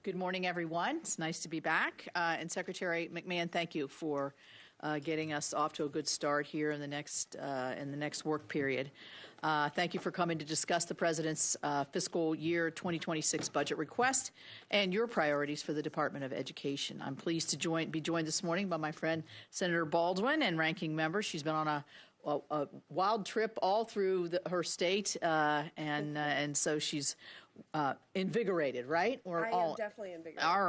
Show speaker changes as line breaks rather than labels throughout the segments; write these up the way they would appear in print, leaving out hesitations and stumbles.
Good morning, everyone. It's nice to be back. And Secretary McMahon, thank you for getting us off to a good start here in the next work period. Thank you for coming to discuss the President's fiscal year 2026 budget request and your priorities for the Department of Education. I'm pleased to be joined this morning by my friend Senator Baldwin and ranking member. She's been on a wild trip all through her state, and so she's invigorated, right?
I am definitely invigorated.
All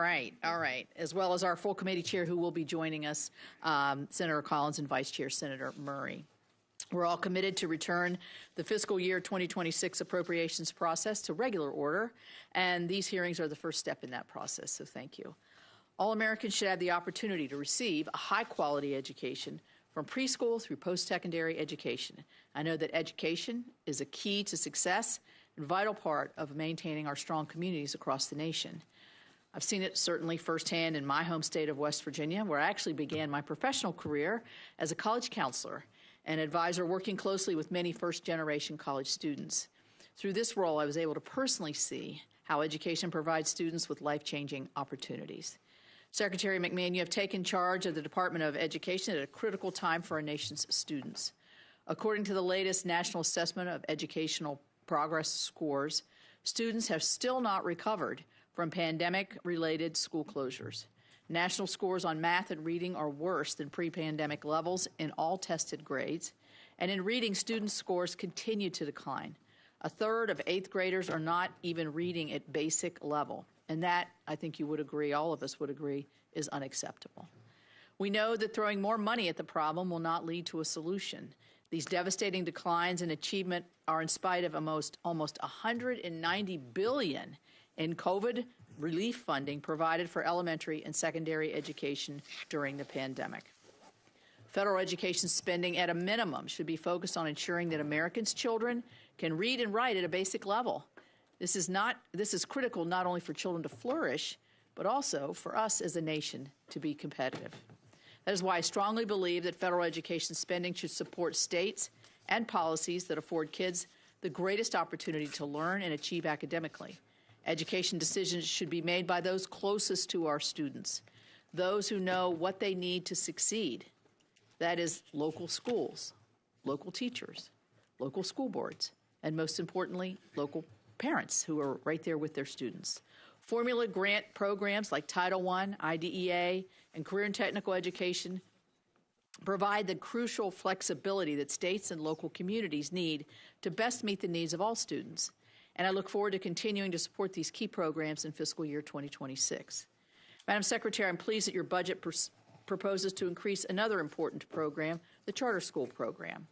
right. As well as our full committee chair who will be joining us, Senator Collins and Vice Chair Senator Murray. We're all committed to return the fiscal year 2026 appropriations process to regular order, and these hearings are the first step in that process, so thank you. All Americans should have the opportunity to receive a high-quality education from preschool through post-secondary education. I know that education is a key to success and vital part of maintaining our strong communities across the nation. I've seen it certainly firsthand in my home state of West Virginia, where I actually began my professional career as a college counselor and advisor working closely with many first-generation college students. Through this role, I was able to personally see how education provides students with life-changing opportunities. Secretary McMahon, you have taken charge of the Department of Education at a critical time for our nation's students. According to the latest National Assessment of Educational Progress scores, students have still not recovered from pandemic-related school closures. National scores on math and reading are worse than pre-pandemic levels in all tested grades, and in reading, students' scores continue to decline. A third of 8th graders are not even reading at basic level, and that, I think you would agree, all of us would agree, is unacceptable. We know that throwing more money at the problem will not lead to a solution. These devastating declines in achievement are in spite of almost $190 billion in COVID relief funding provided for elementary and secondary education during the pandemic. Federal education spending at a minimum should be focused on ensuring that Americans' children can read and write at a basic level. This is critical not only for children to flourish, but also for us as a nation to be competitive. That is why I strongly believe that federal education spending should support states and policies that afford kids the greatest opportunity to learn and achieve academically. Education decisions should be made by those closest to our students, those who know what they need to succeed. That is local schools, local teachers, local school boards, and most importantly, local parents who are right there with their students. Formula grant programs like Title I, IDEA, and career and technical education provide the crucial flexibility that states and local communities need to best meet the needs of all students. And I look forward to continuing to support these key programs in fiscal year 2026. Madam Secretary, I'm pleased that your budget proposes to increase another important program, the charter school program.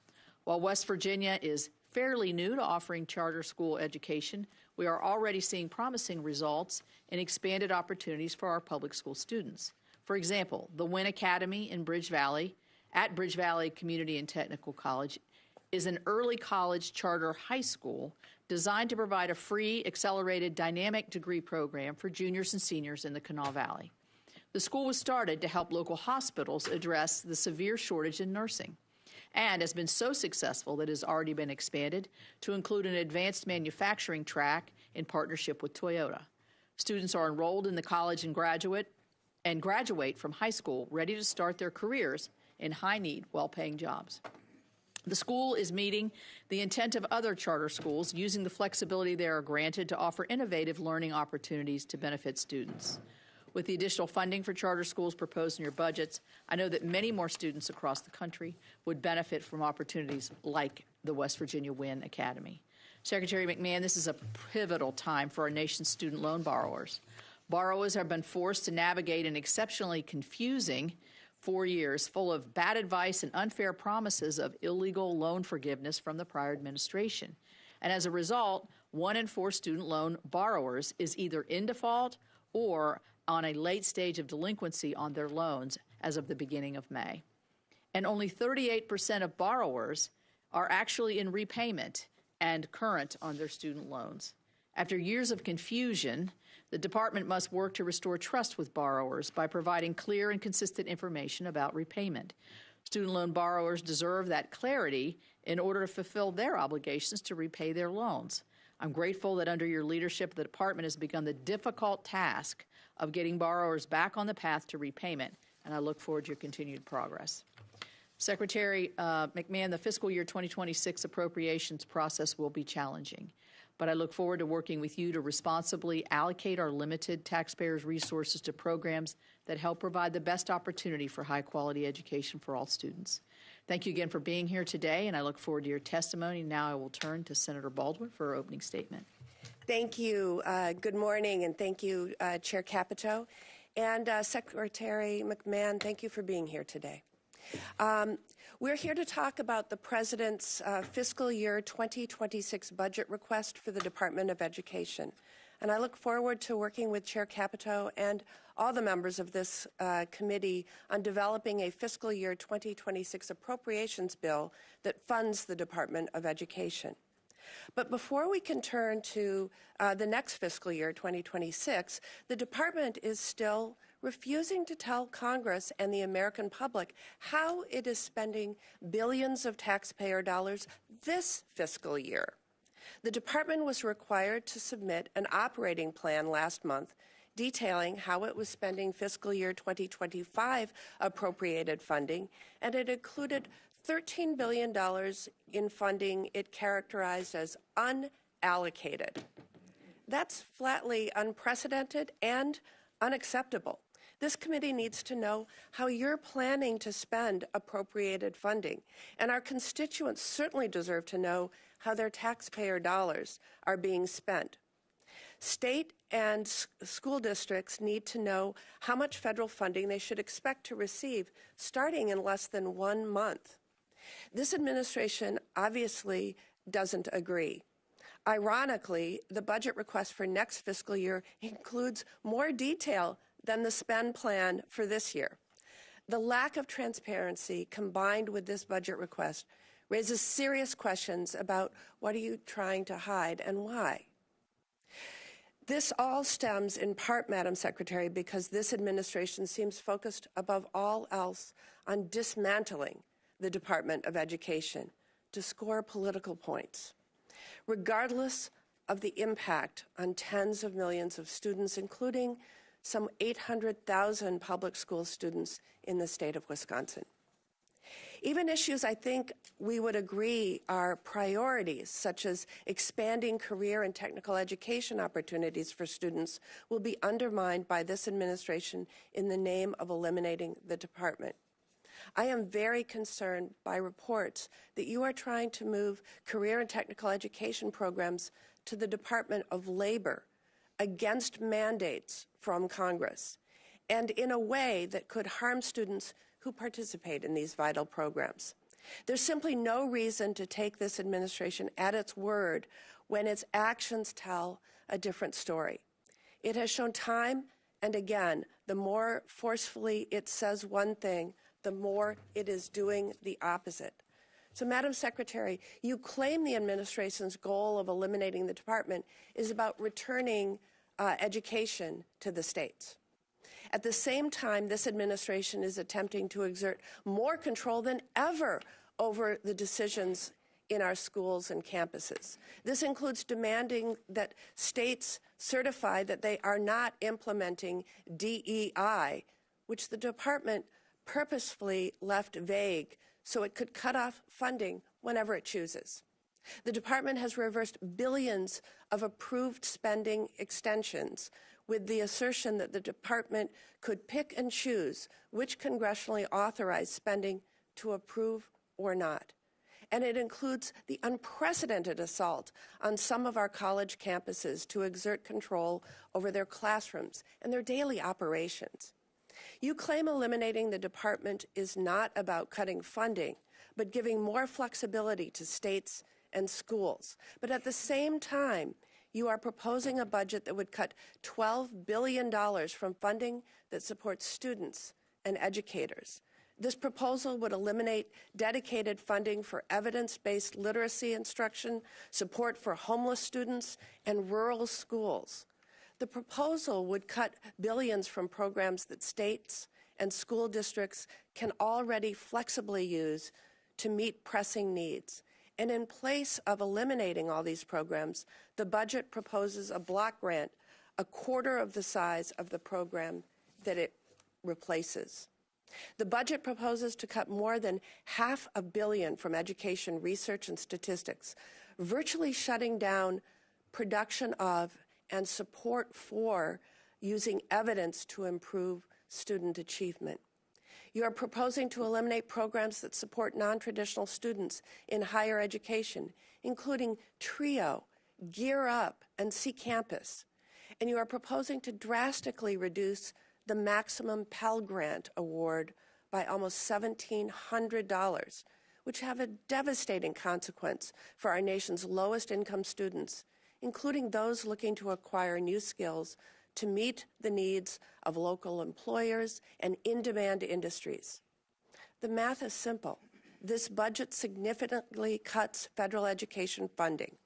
While West Virginia is fairly new to offering charter school education, we are already seeing promising results and expanded opportunities for our public school students. For example, the Wynn Academy in Bridge Valley Community and Technical College is an early college charter high school designed to provide a free, accelerated, dynamic degree program for juniors and seniors in the Kanawha Valley. The school was started to help local hospitals address the severe shortage in nursing, and has been so successful that it has already been expanded to include an advanced manufacturing track in partnership with Toyota. Students are enrolled in the college and graduate from high school ready to start their careers in high-need, well-paying jobs. The school is meeting the intent of other charter schools, using the flexibility they are granted to offer innovative learning opportunities to benefit students. With the additional funding for charter schools proposed in your budgets, I know that many more students across the country would benefit from opportunities like the West Virginia Wynn Academy. Secretary McMahon, this is a pivotal time for our nation's student loan borrowers. Borrowers have been forced to navigate an exceptionally confusing 4 years full of bad advice and unfair promises of illegal loan forgiveness from the prior administration. And as a result, 1 in 4 student loan borrowers is either in default or on a late stage of delinquency on their loans as of the beginning of May. And only 38% of borrowers are actually in repayment and current on their student loans. After years of confusion, the department must work to restore trust with borrowers by providing clear and consistent information about repayment. Student loan borrowers deserve that clarity in order to fulfill their obligations to repay their loans. I'm grateful that under your leadership, the department has begun the difficult task of getting borrowers back on the path to repayment, and I look forward to your continued progress. Secretary McMahon, the fiscal year 2026 appropriations process will be challenging, but I look forward to working with you to responsibly allocate our limited taxpayers' resources to programs that help provide the best opportunity for high-quality education for all students. Thank you again for being here today, and I look forward to your testimony. Now I will turn to Senator Baldwin for her opening statement.
Thank you. Good morning, and thank you, Chair Capito. And Secretary McMahon, thank you for being here today. We're here to talk about the President's fiscal year 2026 budget request for the Department of Education. And I look forward to working with Chair Capito and all the members of this committee on developing a fiscal year 2026 appropriations bill that funds the Department of Education. But before we can turn to the next fiscal year, 2026, the Department is still refusing to tell Congress and the American public how it is spending billions of taxpayer dollars this fiscal year. The Department was required to submit an operating plan last month detailing how it was spending fiscal year 2025 appropriated funding, and it included $13 billion in funding it characterized as unallocated. That's flatly unprecedented and unacceptable. This committee needs to know how you're planning to spend appropriated funding, and our constituents certainly deserve to know how their taxpayer dollars are being spent. State and school districts need to know how much federal funding they should expect to receive starting in less than 1 month. This administration obviously doesn't agree. Ironically, the budget request for next fiscal year includes more detail than the spend plan for this year. The lack of transparency combined with this budget request raises serious questions about what are you trying to hide and why. This all stems in part, Madam Secretary, because this administration seems focused above all else on dismantling the Department of Education to score political points, regardless of the impact on tens of millions of students, including some 800,000 public school students in the state of Wisconsin. Even issues I think we would agree are priorities, such as expanding career and technical education opportunities for students, will be undermined by this administration in the name of eliminating the department. I am very concerned by reports that you are trying to move career and technical education programs to the Department of Labor against mandates from Congress, and in a way that could harm students who participate in these vital programs. There's simply no reason to take this administration at its word when its actions tell a different story. It has shown time and again, the more forcefully it says one thing, the more it is doing the opposite. So, Madam Secretary, you claim the administration's goal of eliminating the department is about returning education to the states. At the same time, this administration is attempting to exert more control than ever over the decisions in our schools and campuses. This includes demanding that states certify that they are not implementing DEI, which the department purposefully left vague so it could cut off funding whenever it chooses. The department has reversed billions of approved spending extensions with the assertion that the department could pick and choose which congressionally authorized spending to approve or not. And it includes the unprecedented assault on some of our college campuses to exert control over their classrooms and their daily operations. You claim eliminating the department is not about cutting funding, but giving more flexibility to states and schools. But at the same time, you are proposing a budget that would cut $12 billion from funding that supports students and educators. This proposal would eliminate dedicated funding for evidence-based literacy instruction, support for homeless students, and rural schools. The proposal would cut billions from programs that states and school districts can already flexibly use to meet pressing needs. And in place of eliminating all these programs, the budget proposes a block grant, a quarter of the size of the program that it replaces. The budget proposes to cut more than $500 million from education research and statistics, virtually shutting down production of and support for using evidence to improve student achievement. You are proposing to eliminate programs that support non-traditional students in higher education, including TRIO, Gear Up, and See Campus. And you are proposing to drastically reduce the maximum Pell Grant award by almost $1,700, which have a devastating consequence for our nation's lowest income students, including those looking to acquire new skills to meet the needs of local employers and in-demand industries. The math is simple. This budget significantly cuts federal education funding.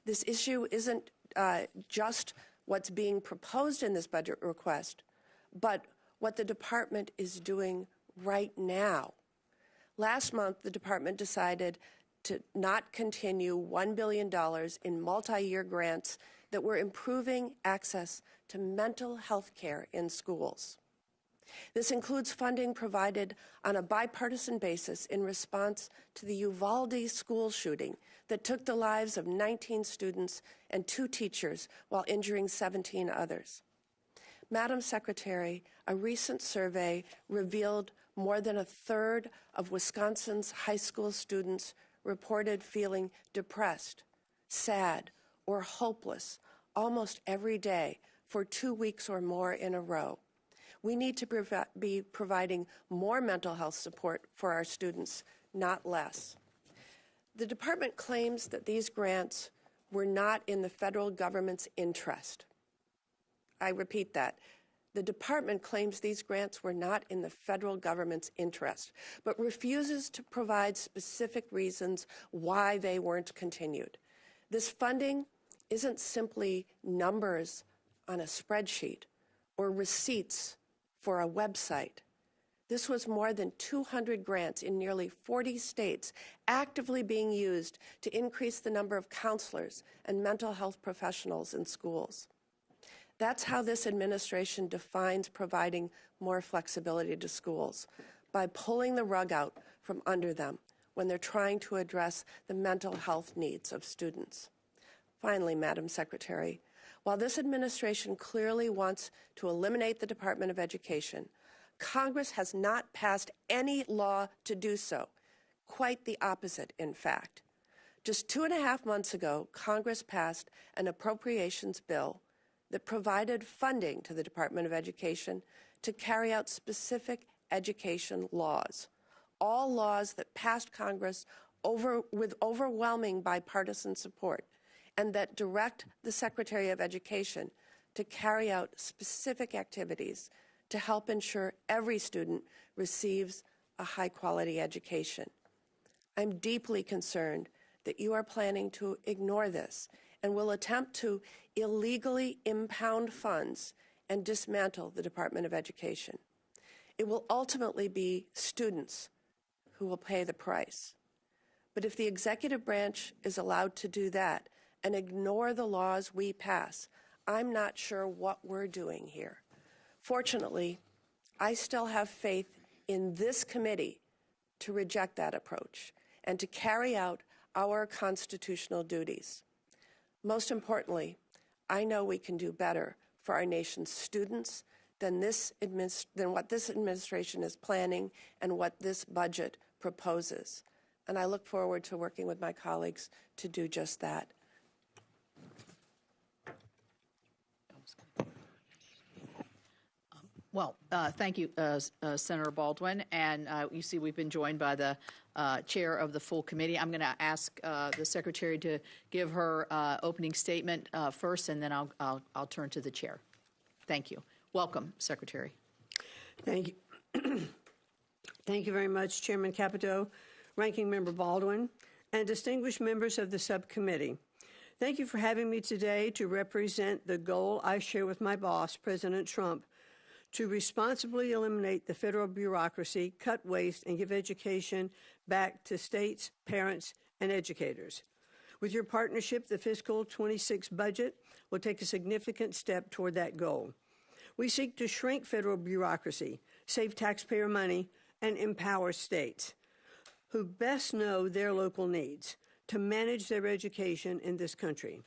This issue isn't just what's being proposed in this budget request, but what the department is doing right now. Last month, the department decided to not continue $1 billion in multi-year grants that were improving access to mental health care in schools. This includes funding provided on a bipartisan basis in response to the Uvalde school shooting that took the lives of 19 students and 2 teachers while injuring 17 others. Madam Secretary, a recent survey revealed more than a third of Wisconsin's high school students reported feeling depressed, sad, or hopeless almost every day for 2 weeks or more in a row. We need to be providing more mental health support for our students, not less. The department claims that these grants were not in the federal government's interest. I repeat that. The department claims these grants were not in the federal government's interest, but refuses to provide specific reasons why they weren't continued. This funding isn't simply numbers on a spreadsheet or receipts for a website. This was more than 200 grants in nearly 40 states actively being used to increase the number of counselors and mental health professionals in schools. That's how this administration defines providing more flexibility to schools, by pulling the rug out from under them when they're trying to address the mental health needs of students. Finally, Madam Secretary, while this administration clearly wants to eliminate the Department of Education, Congress has not passed any law to do so. Quite the opposite, in fact. Just 2.5 months ago, Congress passed an appropriations bill that provided funding to the Department of Education to carry out specific education laws, all laws that passed Congress with overwhelming bipartisan support, and that direct the Secretary of Education to carry out specific activities to help ensure every student receives a high-quality education. I'm deeply concerned that you are planning to ignore this and will attempt to illegally impound funds and dismantle the Department of Education. It will ultimately be students who will pay the price. But if the executive branch is allowed to do that and ignore the laws we pass, I'm not sure what we're doing here. Fortunately, I still have faith in this committee to reject that approach and to carry out our constitutional duties. Most importantly, I know we can do better for our nation's students than what this administration is planning and what this budget proposes. And I look forward to working with my colleagues to do just that.
Well, thank you, Senator Baldwin. And you see we've been joined by the chair of the full committee. I'm going to ask the secretary to give her opening statement first, and then I'll turn to the chair. Thank you. Welcome, Secretary.
Thank you. Thank you very much, Chairman Capito, Ranking Member Baldwin, and distinguished members of the subcommittee. Thank you for having me today to represent the goal I share with my boss, President Trump, to responsibly eliminate the federal bureaucracy, cut waste, and give education back to states, parents, and educators. With your partnership, the fiscal 26 budget will take a significant step toward that goal. We seek to shrink federal bureaucracy, save taxpayer money, and empower states who best know their local needs to manage their education in this country.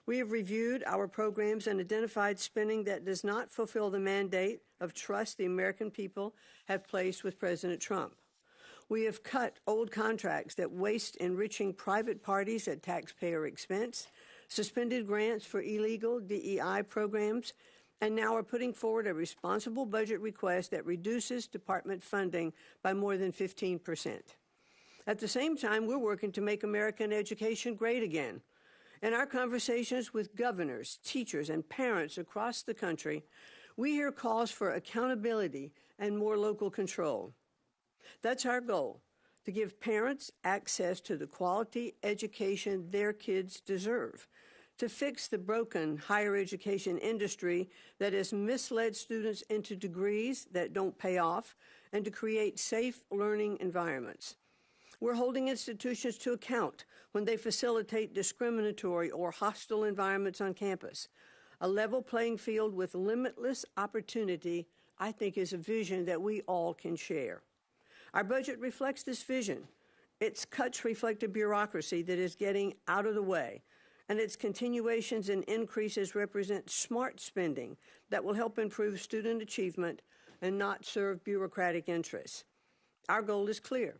We have reviewed our programs and identified spending that does not fulfill the mandate of trust the American people have placed with President Trump. We have cut old contracts that waste enriching private parties at taxpayer expense, suspended grants for illegal DEI programs, and now are putting forward a responsible budget request that reduces department funding by more than 15%. At the same time, we're working to make American education great again. In our conversations with governors, teachers, and parents across the country, we hear calls for accountability and more local control. That's our goal, to give parents access to the quality education their kids deserve, to fix the broken higher education industry that has misled students into degrees that don't pay off, and to create safe learning environments. We're holding institutions to account when they facilitate discriminatory or hostile environments on campus. A level playing field with limitless opportunity, I think, is a vision that we all can share. Our budget reflects this vision. Its cuts reflect a bureaucracy that is getting out of the way, and its continuations and increases represent smart spending that will help improve student achievement and not serve bureaucratic interests. Our goal is clear: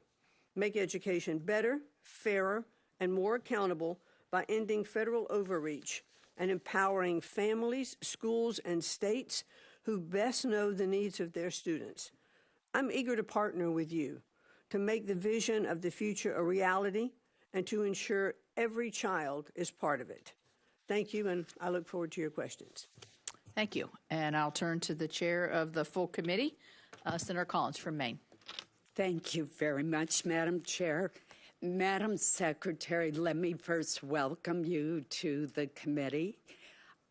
make education better, fairer, and more accountable by ending federal overreach and empowering families, schools, and states who best know the needs of their students. I'm eager to partner with you to make the vision of the future a reality and to ensure every child is part of it. Thank you, and I look forward to your questions.
Thank you. And I'll turn to the chair of the full committee, Senator Collins from Maine.
Thank you very much, Madam Chair. Madam Secretary, let me first welcome you to the committee.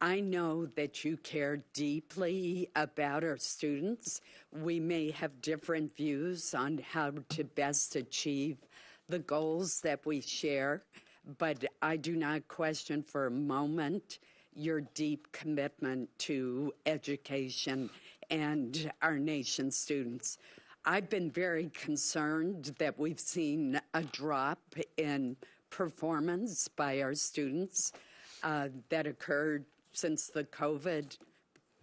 I know that you care deeply about our students. We may have different views on how to best achieve the goals that we share, but I do not question for a moment your deep commitment to education and our nation's students. I've been very concerned that we've seen a drop in performance by our students that occurred since the COVID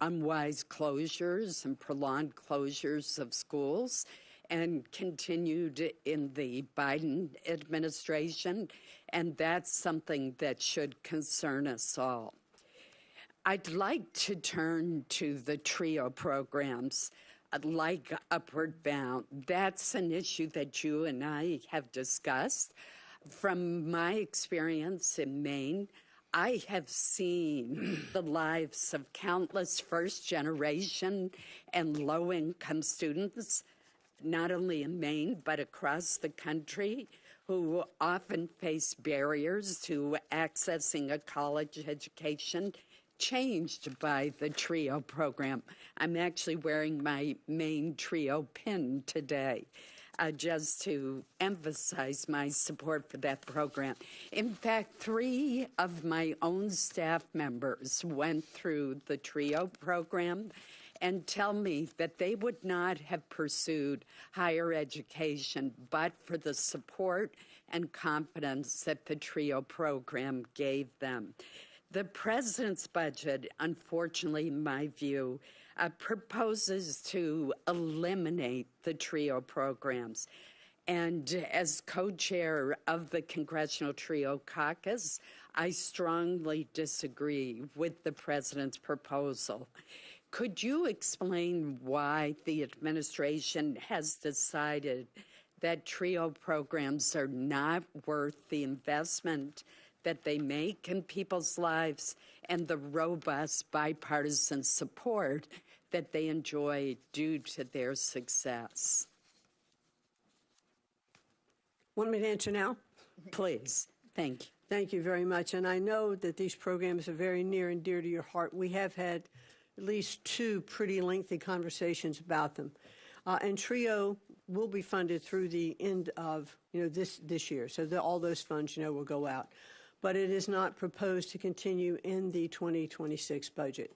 unwise closures and prolonged closures of schools and continued in the Biden administration, and that's something that should concern us all. I'd like to turn to the TRIO programs. Like Upward Bound, that's an issue that you and I have discussed. From my experience in Maine, I have seen the lives of countless first-generation and low-income students, not only in Maine, but across the country, who often face barriers to accessing a college education changed by the TRIO program. I'm actually wearing my Maine TRIO pin today, just to emphasize my support for that program. In fact, 3 of my own staff members went through the TRIO program and tell me that they would not have pursued higher education but for the support and confidence that the TRIO program gave them. The president's budget, unfortunately, in my view, proposes to eliminate the TRIO programs. And as co-chair of the Congressional TRIO Caucus, I strongly disagree with the president's proposal. Could you explain why the administration has decided that TRIO programs are not worth the investment that they make in people's lives and the robust bipartisan support that they enjoy due to their success?
Want me to answer now?
Please. Thank you.
Thank you very much. And I know that these programs are very near and dear to your heart. We have had at least 2 pretty lengthy conversations about them. And TRIO will be funded through the end of this year. So all those funds will go out. But it is not proposed to continue in the 2026 budget.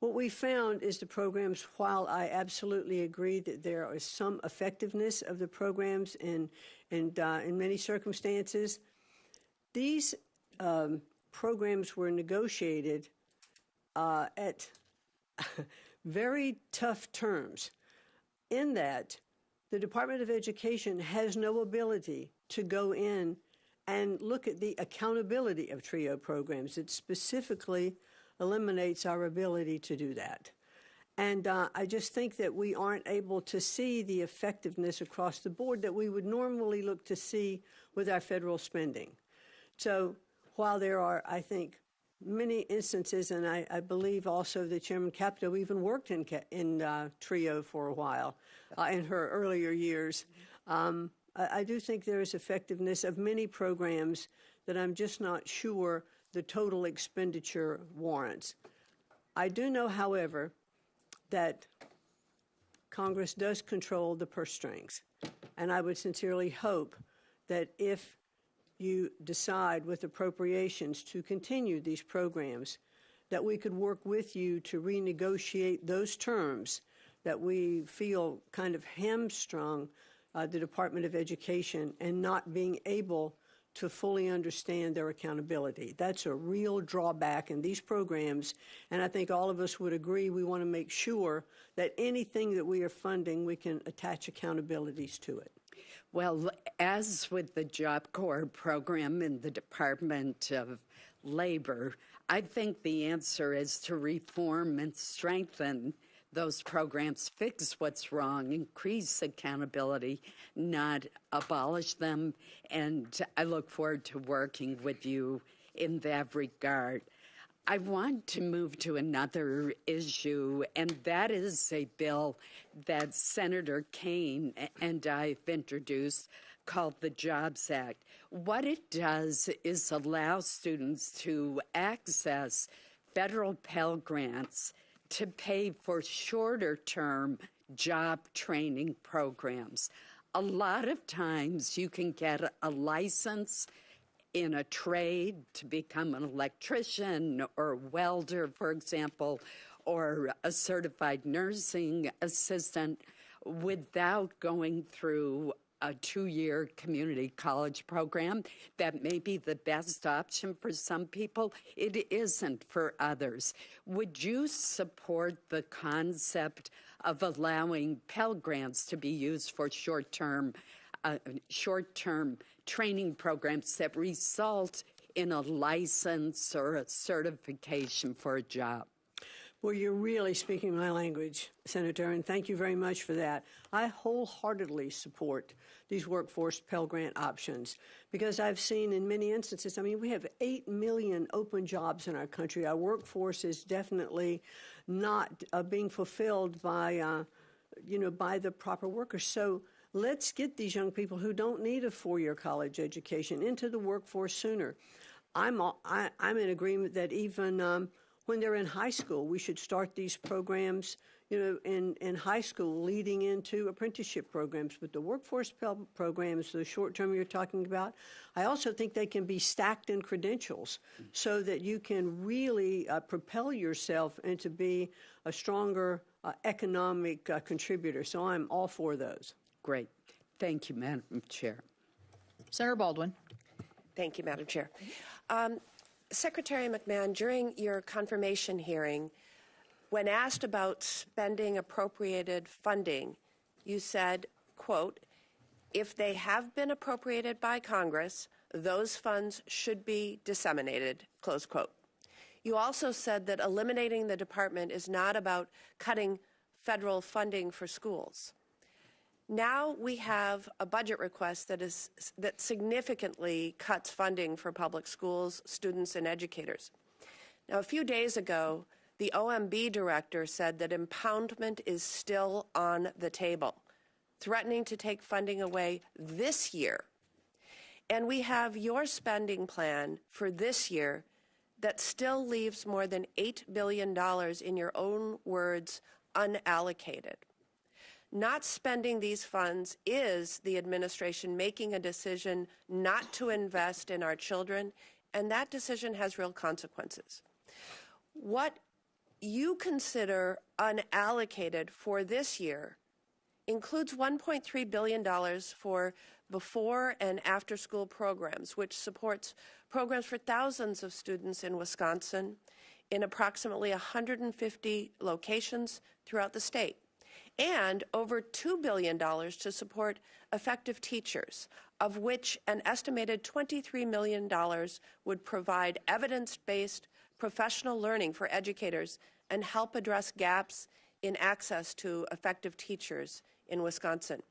What we found is the programs, while I absolutely agree that there is some effectiveness of the programs in many circumstances, these programs were negotiated at very tough terms, in that the Department of Education has no ability to go in and look at the accountability of TRIO programs. It specifically eliminates our ability to do that. And I just think that we aren't able to see the effectiveness across the board that we would normally look to see with our federal spending. So while there are, I think, many instances, and I believe also that Chairman Capito even worked in TRIO for a while in her earlier years, I do think there is effectiveness of many programs that I'm just not sure the total expenditure warrants. I do know, however, that Congress does control the purse strings, and I would sincerely hope that if you decide with appropriations to continue these programs, that we could work with you to renegotiate those terms that we feel kind of hamstrung the Department of Education and not being able to fully understand their accountability. That's a real drawback in these programs, and I think all of us would agree we want to make sure that anything that we are funding, we can attach accountabilities to it.
Well, as with the Job Corps program in the Department of Labor, I think the answer is to reform and strengthen those programs, fix what's wrong, increase accountability, not abolish them. And I look forward to working with you in that regard. I want to move to another issue, and that is a bill that Senator Kaine and I have introduced called the Jobs Act. What it does is allow students to access federal Pell Grants to pay for shorter-term job training programs. A lot of times you can get a license in a trade to become an electrician or welder, for example, or a certified nursing assistant without going through a 2-year community college program. That may be the best option for some people. It isn't for others. Would you support the concept of allowing Pell Grants to be used for short-term training programs that result in a license or a certification for a job?
Well, you're really speaking my language, Senator, and thank you very much for that. I wholeheartedly support these workforce Pell Grant options because I've seen in many instances, I mean, we have 8 million open jobs in our country. Our workforce is definitely not being fulfilled by, by the proper workers. So let's get these young people who don't need a 4-year college education into the workforce sooner. I'm in agreement that even when they're in high school, we should start these programs, in high school leading into apprenticeship programs. But the workforce Pell programs, the short term you're talking about, I also think they can be stacked in credentials so that you can really propel yourself into be a stronger economic contributor. So I'm all for those.
Great. Thank you, Madam Chair.
Senator Baldwin.
Thank you, Madam Chair. Secretary McMahon, during your confirmation hearing, when asked about spending appropriated funding, you said, quote, if they have been appropriated by Congress, those funds should be disseminated, close quote. You also said that eliminating the department is not about cutting federal funding for schools. Now we have a budget request that significantly cuts funding for public schools, students, and educators. Now, a few days ago, the OMB director said that impoundment is still on the table, threatening to take funding away this year. And we have your spending plan for this year that still leaves more than $8 billion, in your own words, unallocated. Not spending these funds is the administration making a decision not to invest in our children, and that decision has real consequences. What you consider unallocated for this year includes $1.3 billion for before and after school programs, which supports programs for thousands of students in Wisconsin in approximately 150 locations throughout the state, and over $2 billion to support effective teachers, of which an estimated $23 million would provide evidence-based professional learning for educators and help address gaps in access to effective teachers in Wisconsin.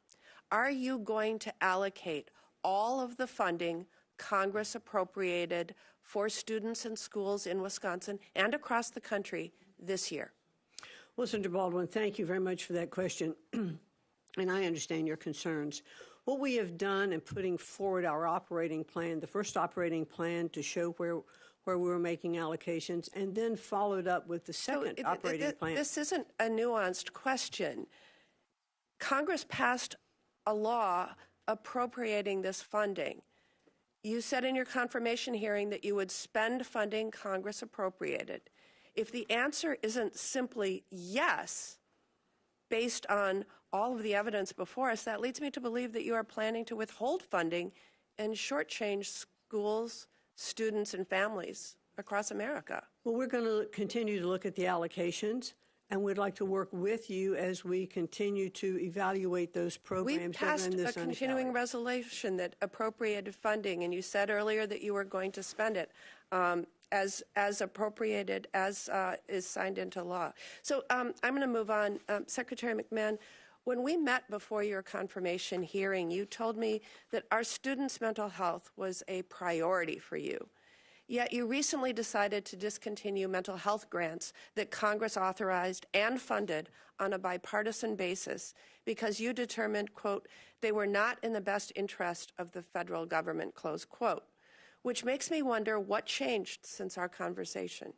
Are you going to allocate all of the funding Congress appropriated for students and schools in Wisconsin and across the country this year?
Well, Senator Baldwin, thank you very much for that question, and I understand your concerns. What we have done in putting forward our operating plan, the first operating plan to show where we were making allocations, and then followed up with the second operating plan.
This isn't a nuanced question. Congress passed a law appropriating this funding. You said in your confirmation hearing that you would spend funding Congress appropriated. If the answer isn't simply yes, based on all of the evidence before us, that leads me to believe that you are planning to withhold funding and shortchange schools, students, and families across America.
Well, we're going to continue to look at the allocations, and we'd like to work with you as we continue to evaluate those programs.
We passed a continuing resolution that appropriated funding, and you said earlier that you were going to spend it as appropriated as is signed into law. So I'm going to move on. Secretary McMahon, when we met before your confirmation hearing, you told me that our students' mental health was a priority for you. Yet you recently decided to discontinue mental health grants that Congress authorized and funded on a bipartisan basis because you determined, quote, they were not in the best interest of the federal government, close quote, which makes me wonder what changed since our conversation.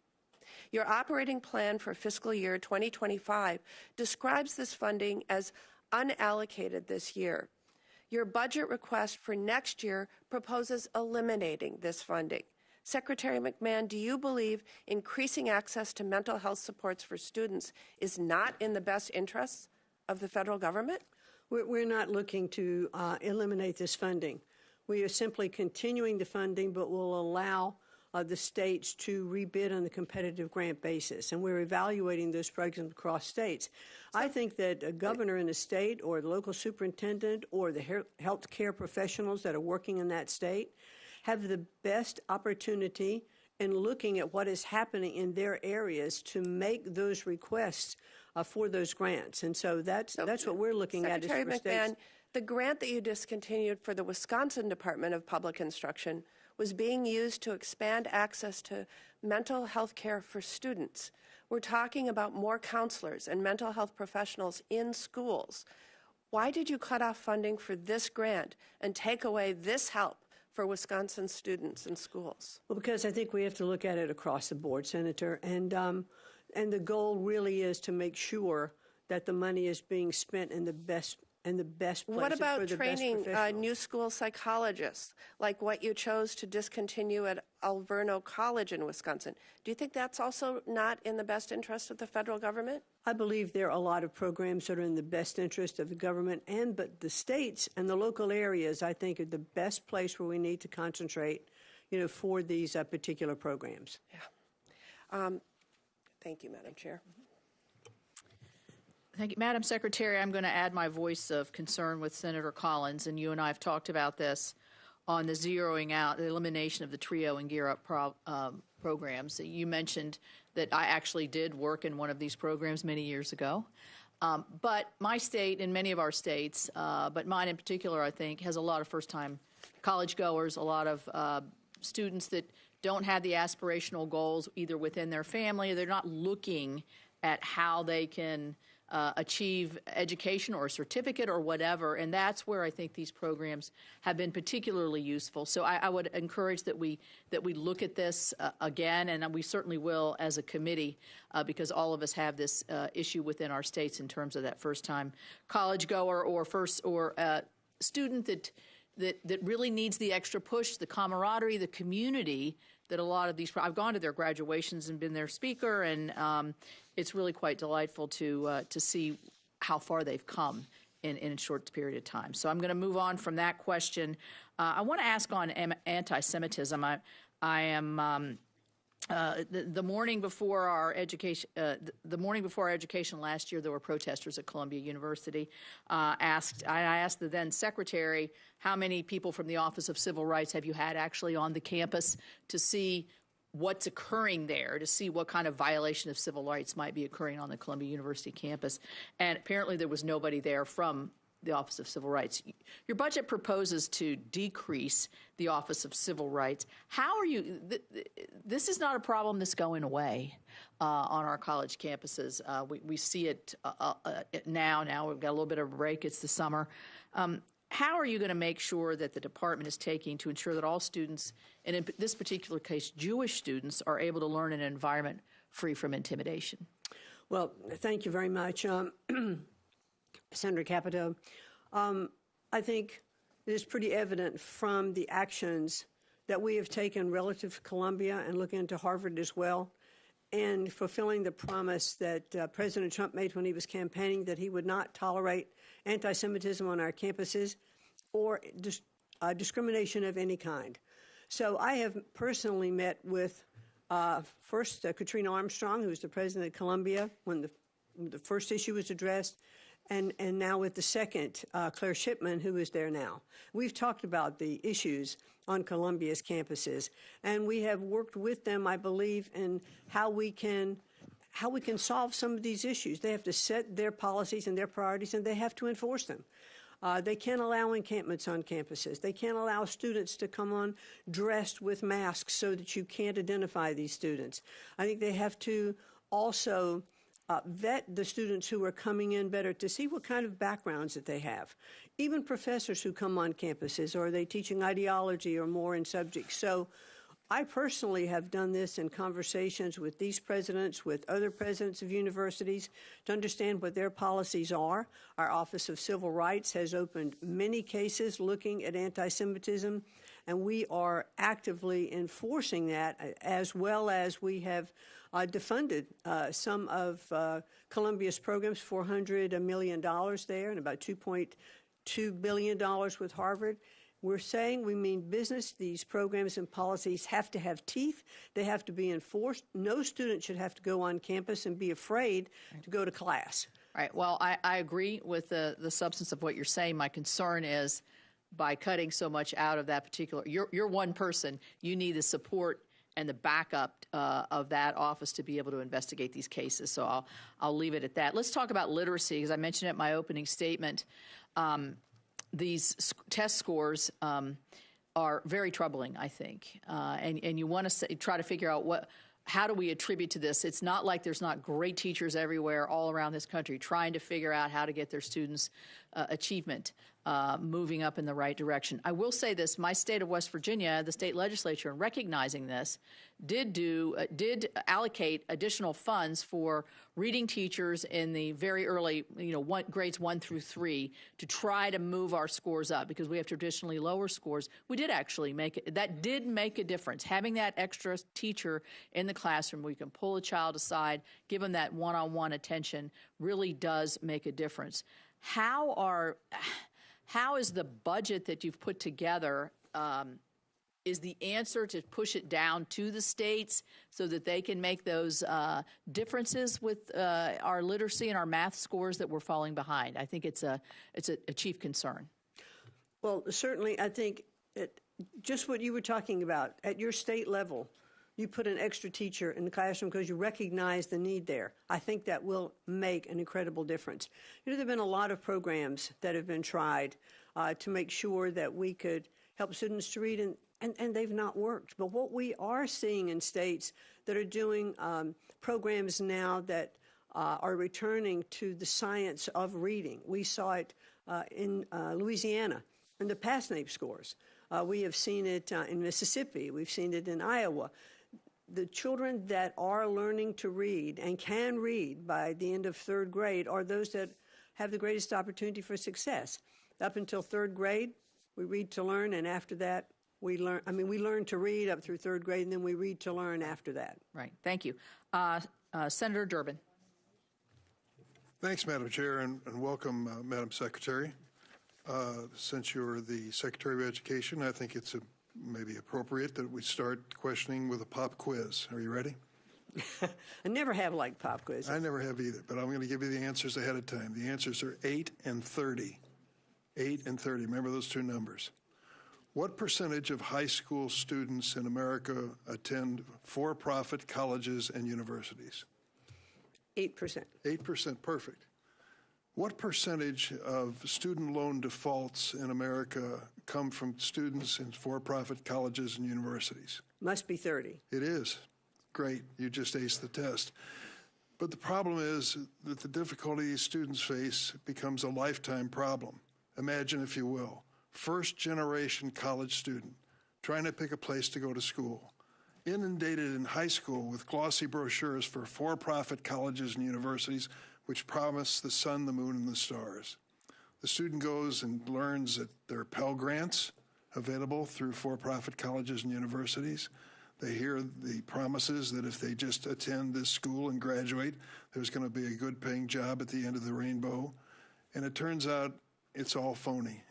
Your operating plan for fiscal year 2025 describes this funding as unallocated this year. Your budget request for next year proposes eliminating this funding. Secretary McMahon, do you believe increasing access to mental health supports for students is not in the best interests of the federal government?
We're not looking to eliminate this funding. We are simply continuing the funding, but will allow the states to rebid on the competitive grant basis, and we're evaluating those programs across states. I think that a governor in a state or the local superintendent or the health care professionals that are working in that state have the best opportunity in looking at what is happening in their areas to make those requests for those grants. And so that's what we're looking at.
Secretary McMahon, the grant that you discontinued for the Wisconsin Department of Public Instruction was being used to expand access to mental health care for students. We're talking about more counselors and mental health professionals in schools. Why did you cut off funding for this grant and take away this help for Wisconsin students and schools?
Well, because I think we have to look at it across the board, Senator, and the goal really is to make sure that the money is being spent in the best places.
What about training new school psychologists, like what you chose to discontinue at Alverno College in Wisconsin? Do you think that's also not in the best interest of the federal government?
I believe there are a lot of programs that are in the best interest of the government, but the states and the local areas, I think, are the best place where we need to concentrate, for these particular programs.
Yeah. Thank you, Madam Chair.
Thank you. Madam Secretary, I'm going to add my voice of concern with Senator Collins, and you and I have talked about this on the zeroing out, the elimination of the TRIO and Gear Up programs. You mentioned that I actually did work in one of these programs many years ago. But my state and many of our states, but mine in particular, I think, has a lot of first-time college goers, a lot of students that don't have the aspirational goals either within their family, or they're not looking at how they can achieve education or a certificate or whatever, and that's where I think these programs have been particularly useful. So I would encourage that we look at this again, and we certainly will as a committee, because all of us have this issue within our states in terms of that first-time college goer or student that really needs the extra push, the camaraderie, the community that a lot of these. I've gone to their graduations and been their speaker, and it's really quite delightful to see how far they've come in a short period of time. So I'm going to move on from that question. I want to ask on anti-Semitism. I am. The morning before our education, last year, there were protesters at Columbia University. I asked the then secretary, how many people from the Office of Civil Rights have you had actually on the campus to see what's occurring there, to see what kind of violation of civil rights might be occurring on the Columbia University campus. And apparently there was nobody there from the Office of Civil Rights. Your budget proposes to decrease the Office of Civil Rights. How are you? This is not a problem that's going away on our college campuses. We see it now. Now we've got a little bit of a break. It's the summer. How are you going to make sure that the department is taking to ensure that all students, and in this particular case, Jewish students, are able to learn in an environment free from intimidation?
Well, thank you very much. Senator Capito, I think it is pretty evident from the actions that we have taken relative to Columbia and looking into Harvard as well, and fulfilling the promise that President Trump made when he was campaigning that he would not tolerate anti-Semitism on our campuses or discrimination of any kind. So I have personally met with first Katrina Armstrong, who was the president of Columbia when the first issue was addressed, and now with the second, Claire Shipman, who is there now. We've talked about the issues on Columbia's campuses, and we have worked with them, I believe, in how we can solve some of these issues. They have to set their policies and their priorities, and they have to enforce them. They can't allow encampments on campuses. They can't allow students to come on dressed with masks so that you can't identify these students. I think they have to also vet the students who are coming in better to see what kind of backgrounds that they have. Even professors who come on campuses, or are they teaching ideology or more in subjects? So I personally have done this in conversations with these presidents, with other presidents of universities, to understand what their policies are. Our Office of Civil Rights has opened many cases looking at anti-Semitism, and we are actively enforcing that, as well as we have defunded some of Columbia's programs, $400 million there, and about $2.2 billion with Harvard. We're saying we mean business. These programs and policies have to have teeth. They have to be enforced. No student should have to go on campus and be afraid to go to class.
Right. Well, I agree with the substance of what you're saying. My concern is by cutting so much out of that particular, you're one person. You need the support and the backup of that office to be able to investigate these cases. So I'll leave it at that. Let's talk about literacy, because I mentioned it in my opening statement. These test scores are very troubling, I think, and you want to try to figure out how do we attribute to this. It's not like there's not great teachers everywhere all around this country trying to figure out how to get their students' achievement moving up in the right direction. I will say this: my state of West Virginia, the state legislature, in recognizing this, did allocate additional funds for reading teachers in the very early, grades 1 through 3, to try to move our scores up, because we have traditionally lower scores. We did actually that did make a difference. Having that extra teacher in the classroom, we can pull a child aside, give them that one-on-one attention, really does make a difference. How is the budget that you've put together, is the answer to push it down to the states so that they can make those differences with our literacy and our math scores that we're falling behind? I think it's a chief concern.
Well, certainly, I think just what you were talking about, at your state level, you put an extra teacher in the classroom because you recognize the need there. I think that will make an incredible difference. There have been a lot of programs that have been tried to make sure that we could help students to read, and they've not worked. But what we are seeing in states that are doing programs now that are returning to the science of reading. We saw it in Louisiana in the PASNAPE scores. We have seen it in Mississippi. We've seen it in Iowa. The children that are learning to read and can read by the end of third grade are those that have the greatest opportunity for success. Up until third grade, we read to learn, and after that, we learn to read up through third grade, and then we read to learn after that.
Right. Thank you. Senator Durbin.
Thanks, Madam Chair, and welcome, Madam Secretary. Since you're the Secretary of Education, I think it's maybe appropriate that we start questioning with a pop quiz. Are you ready?
I never have liked pop quizzes.
I never have either, but I'm going to give you the answers ahead of time. The answers are 8 and 30. 8 and 30. Remember those two numbers. What percentage of high school students in America attend for-profit colleges and universities?
8%.
8%, perfect. What percentage of student loan defaults in America come from students in for-profit colleges and universities?
Must be 30.
It is. Great. You just aced the test. But the problem is that the difficulty these students face becomes a lifetime problem. Imagine, if you will, first-generation college student trying to pick a place to go to school, inundated in high school with glossy brochures for for-profit colleges and universities which promise the sun, the moon, and the stars. The student goes and learns that there are Pell Grants available through for-profit colleges and universities. They hear the promises that if they just attend this school and graduate, there's going to be a good paying job at the end of the rainbow. And it turns out it's all phony.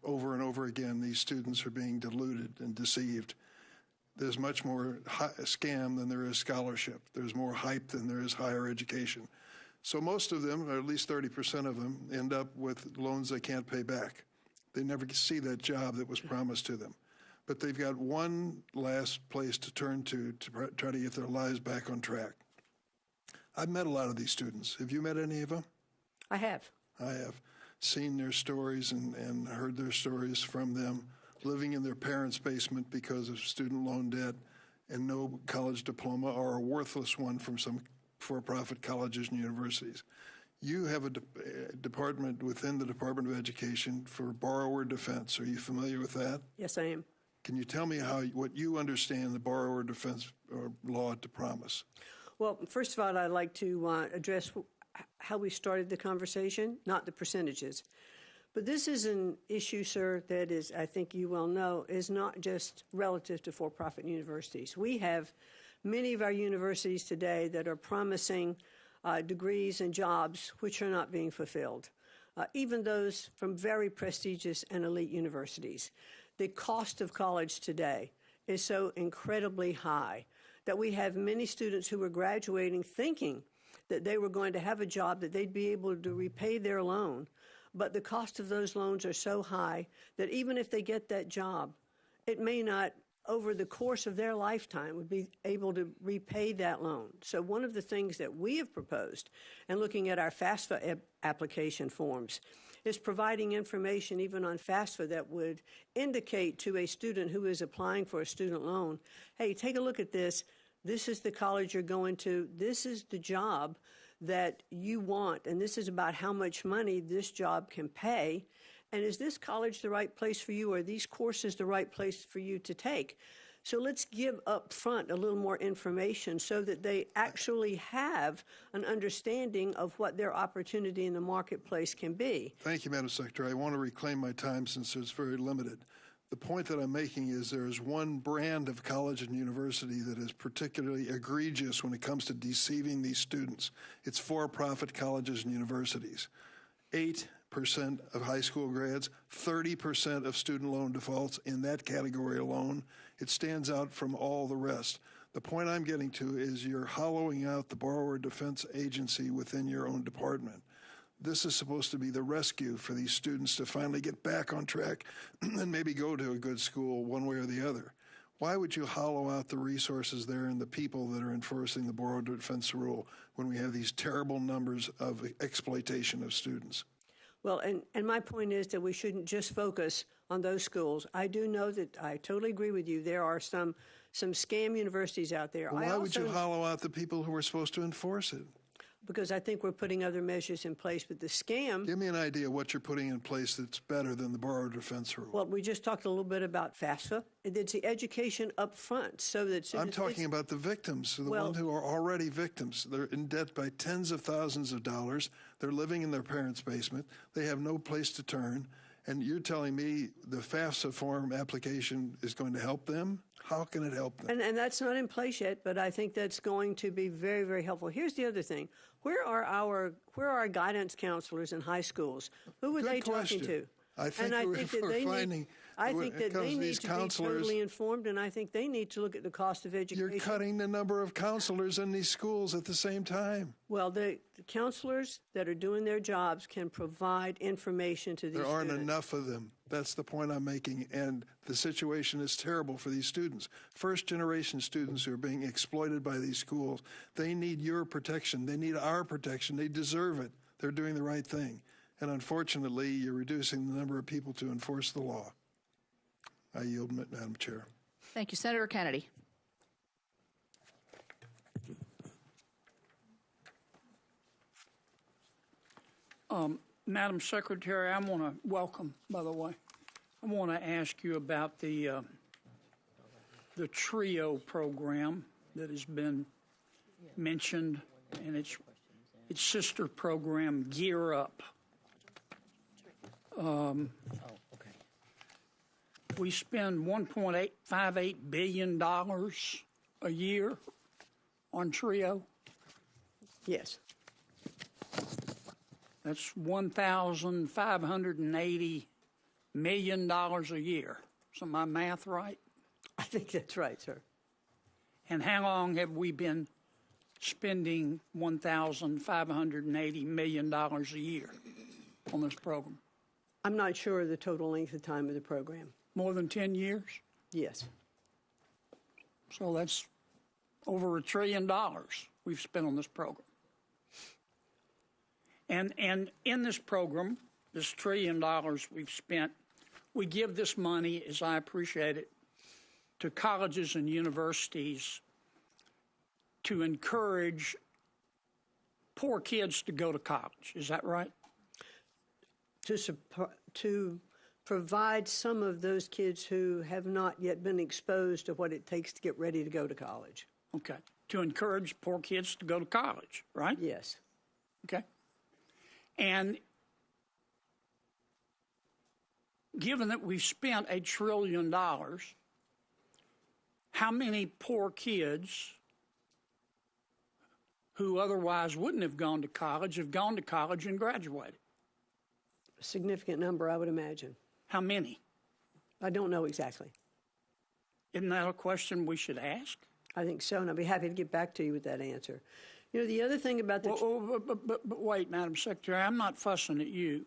Over and over again, these students are being deluded and deceived. There's much more scam than there is scholarship. There's more hype than there is higher education. So most of them, or at least 30% of them, end up with loans they can't pay back. They never see that job that was promised to them. But they've got one last place to turn to try to get their lives back on track. I've met a lot of these students. Have you met any of them?
I have.
I have seen their stories and heard their stories from them, living in their parents' basement because of student loan debt and no college diploma, or a worthless one from some for-profit colleges and universities. You have a department within the Department of Education for borrower defense. Are you familiar with that?
Yes, I am.
Can you tell me what you understand the borrower defense law to promise?
Well, first of all, I'd like to address how we started the conversation, not the percentages. But this is an issue, sir, that is, I think you well know, is not just relative to for-profit universities. We have many of our universities today that are promising degrees and jobs which are not being fulfilled, even those from very prestigious and elite universities. The cost of college today is so incredibly high that we have many students who are graduating thinking that they were going to have a job, that they'd be able to repay their loan. But the cost of those loans are so high that even if they get that job, it may not, over the course of their lifetime, would be able to repay that loan. So one of the things that we have proposed, and looking at our FAFSA application forms, is providing information even on FAFSA that would indicate to a student who is applying for a student loan, hey, take a look at this. This is the college you're going to. This is the job that you want, and this is about how much money this job can pay. And is this college the right place for you? Are these courses the right place for you to take? So let's give up front a little more information so that they actually have an understanding of what their opportunity in the marketplace can be.
Thank you, Madam Secretary. I want to reclaim my time since it's very limited. The point that I'm making is there is one brand of college and university that is particularly egregious when it comes to deceiving these students. It's for-profit colleges and universities. 8% of high school grads, 30% of student loan defaults in that category alone. It stands out from all the rest. The point I'm getting to is you're hollowing out the borrower defense agency within your own department. This is supposed to be the rescue for these students to finally get back on track and maybe go to a good school one way or the other. Why would you hollow out the resources there and the people that are enforcing the borrower defense rule when we have these terrible numbers of exploitation of students?
Well, and my point is that we shouldn't just focus on those schools. I do know that I totally agree with you. There are some scam universities out there.
Well, why would you hollow out the people who are supposed to enforce it?
because I think we're putting other measures in place. But the scam,
Give me an idea what you're putting in place that's better than the borrower defense rule.
well, we just talked a little bit about FAFSA. It's the education up front, so that
I'm talking about the victims, the ones who are already victims. They're in debt by tens of thousands of dollars. They're living in their parents' basement. They have no place to turn. And you're telling me the FAFSA form application is going to help them? How can it help them?
And that's not in place yet, but I think that's going to be very, very helpful. Here's the other thing. Where are our guidance counselors in high schools? Who are they talking to?
I think
and
we're finding
I think that they need to be totally informed, and I think they need to look at the cost of education.
You're cutting the number of counselors in these schools at the same time.
Well, the counselors that are doing their jobs can provide information to these
There aren't
students.
enough of them. That's the point I'm making, and the situation is terrible for these students. First-generation students who are being exploited by these schools, they need your protection. They need our protection. They deserve it. They're doing the right thing. And unfortunately, you're reducing the number of people to enforce the law. I yield, Madam Chair.
Thank you. Senator Kennedy.
Madam Secretary, I want to welcome, by the way, I want to ask you about the TRIO program that has been mentioned, and its sister program, Gear Up. We spend $1.58 billion a year on TRIO.
Yes.
That's $1,580 million a year. Is my math right?
I think that's right, sir.
And how long have we been spending $1,580 million a year on this program?
I'm not sure of the total length of time of the program.
More than 10 years?
Yes.
So that's over $1 trillion we've spent on this program. And in this program, this $1 trillion we've spent, we give this money, as I appreciate it, to colleges and universities to encourage poor kids to go to college. Is that right?
To provide some of those kids who have not yet been exposed to what it takes to get ready to go to college.
Okay. To encourage poor kids to go to college, right?
Yes.
Okay. And given that we've spent $1 trillion, how many poor kids who otherwise wouldn't have gone to college have gone to college and graduated?
A significant number, I would imagine.
How many?
I don't know exactly.
Isn't that a question we should ask?
I think so, and I'll be happy to get back to you with that answer. You know, the other thing about the...
But wait, Madam Secretary, I'm not fussing at you.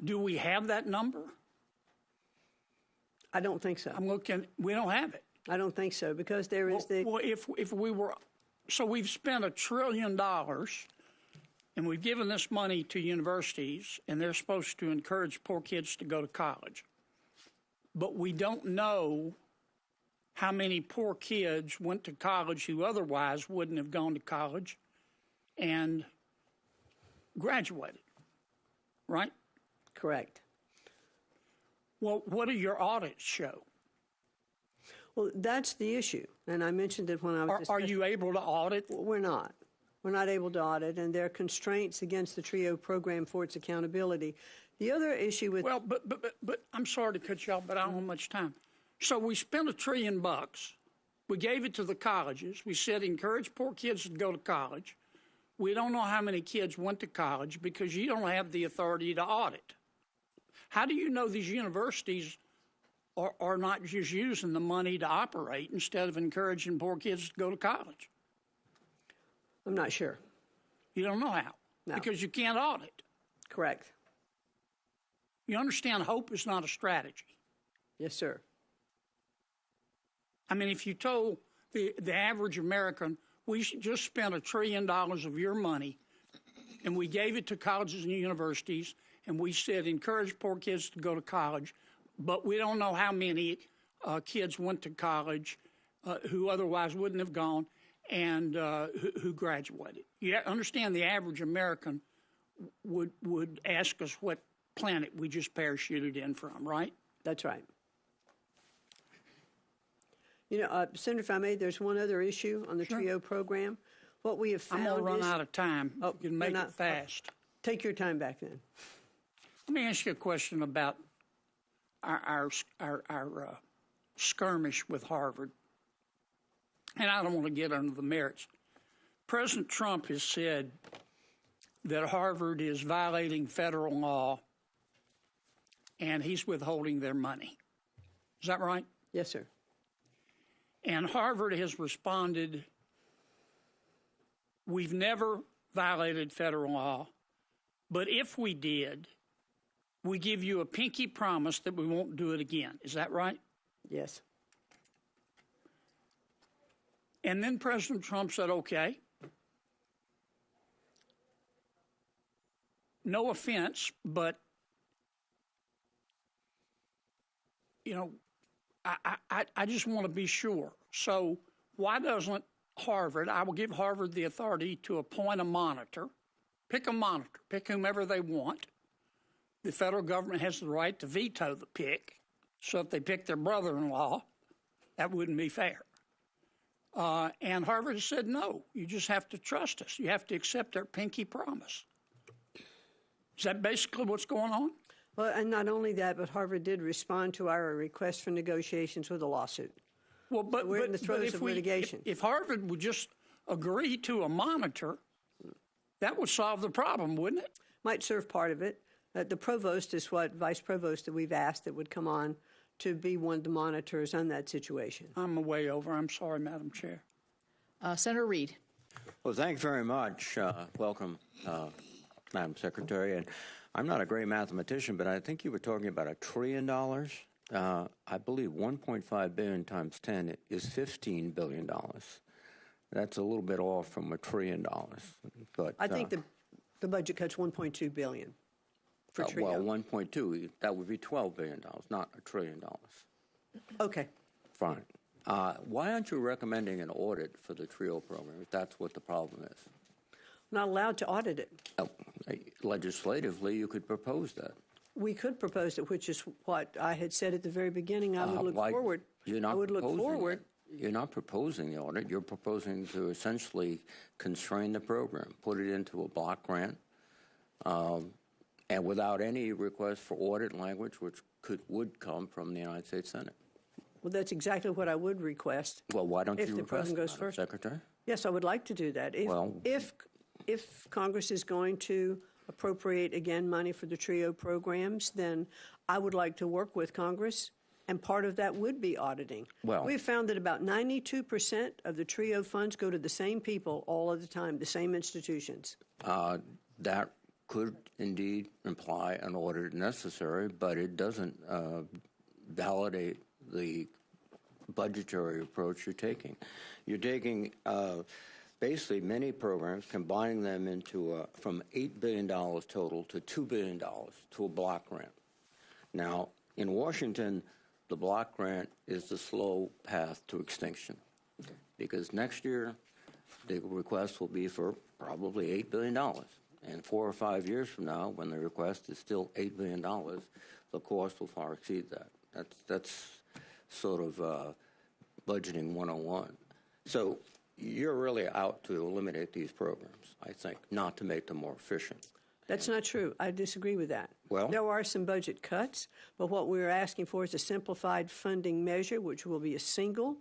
Do we have that number?
I don't think so.
I'm looking, we don't have it.
I don't think so, because there is
Well, if we were... So we've spent $1 trillion, and we've given this money to universities, and they're supposed to encourage poor kids to go to college. But we don't know how many poor kids went to college who otherwise wouldn't have gone to college and graduated, right?
Correct.
Well, what do your audits show?
Well, that's the issue, and I mentioned it when I was
Are you able to audit?
We're not. We're not able to audit, and there are constraints against the TRIO program for its accountability. The other issue with...
Well, but I'm sorry to cut you off, but I don't have much time. So we spent $1 trillion. We gave it to the colleges. We said encourage poor kids to go to college. We don't know how many kids went to college because you don't have the authority to audit. How do you know these universities are not just using the money to operate instead of encouraging poor kids to go to college?
I'm not sure.
You don't know how?
No.
Because you can't audit.
Correct.
You understand hope is not a strategy.
Yes, sir.
I mean, if you told the average American, we just spent $1 trillion of your money, and we gave it to colleges and universities, and we said encourage poor kids to go to college, but we don't know how many kids went to college who otherwise wouldn't have gone and who graduated. You understand the average American would ask us what planet we just parachuted in from, right?
That's right. You know, Senator, if I may, there's one other issue on the TRIO program. What we have found
I'm going to run out of time.
Oh,
you can make it fast.
Take your time back then.
Let me ask you a question about our skirmish with Harvard. And I don't want to get into the merits. President Trump has said that Harvard is violating federal law and he's withholding their money. Is that right?
Yes, sir.
And Harvard has responded, we've never violated federal law, but if we did, we give you a pinky promise that we won't do it again. Is that right?
Yes.
And then President Trump said, okay, no offense, but, you know, I just want to be sure. So why doesn't Harvard, I will give Harvard the authority to appoint a monitor, pick whomever they want. The federal government has the right to veto the pick. So if they pick their brother-in-law, that wouldn't be fair. And Harvard said, no, you just have to trust us. You have to accept our pinky promise. Is that basically what's going on?
Well, and not only that, but Harvard did respond to our request for negotiations with a lawsuit.
Well, but
we're in the throes of litigation.
If Harvard would just agree to a monitor, that would solve the problem, wouldn't it?
Might serve part of it. The provost is what vice provost that we've asked that would come on to be one of the monitors on that situation.
I'm way over. I'm sorry, Madam Chair.
Senator Reid.
Well, thank you very much. Welcome, Madam Secretary. And I'm not a great mathematician, but I think you were talking about $1 trillion. I believe 1.5 billion times 10 is $15 billion. That's a little bit off from $1 trillion. But
I think the budget cuts $1.2 billion for TRIO.
Well, 1.2, that would be $12 billion, not $1 trillion.
Okay.
Fine. Why aren't you recommending an audit for the TRIO program if that's what the problem is?
Not allowed to audit it.
Oh, legislatively, you could propose that.
We could propose it, which is what I had said at the very beginning. I would look forward.
You're
I would look forward.
You're not proposing the audit. You're proposing to essentially constrain the program, put it into a block grant, and without any request for audit language, which would come from the United States Senate.
Well, that's exactly what I would request.
Well, why don't you
if the
request
president goes
that,
first?
Secretary?
Yes, I would like to do that. If Congress is going to appropriate again money for the TRIO programs, then I would like to work with Congress, and part of that would be auditing.
Well,
we've found that about 92% of the TRIO funds go to the same people all of the time, the same institutions.
That could indeed imply an audit necessary, but it doesn't validate the budgetary approach you're taking. You're taking basically many programs, combining them into from $8 billion total to $2 billion to a block grant. Now, in Washington, the block grant is the slow path to extinction because next year the request will be for probably $8 billion. And 4 or 5 years from now, when the request is still $8 billion, the cost will far exceed that. That's sort of budgeting 101. So you're really out to eliminate these programs, I think, not to make them more efficient.
That's not true. I disagree with that.
Well,
there are some budget cuts, but what we're asking for is a simplified funding measure, which will be a single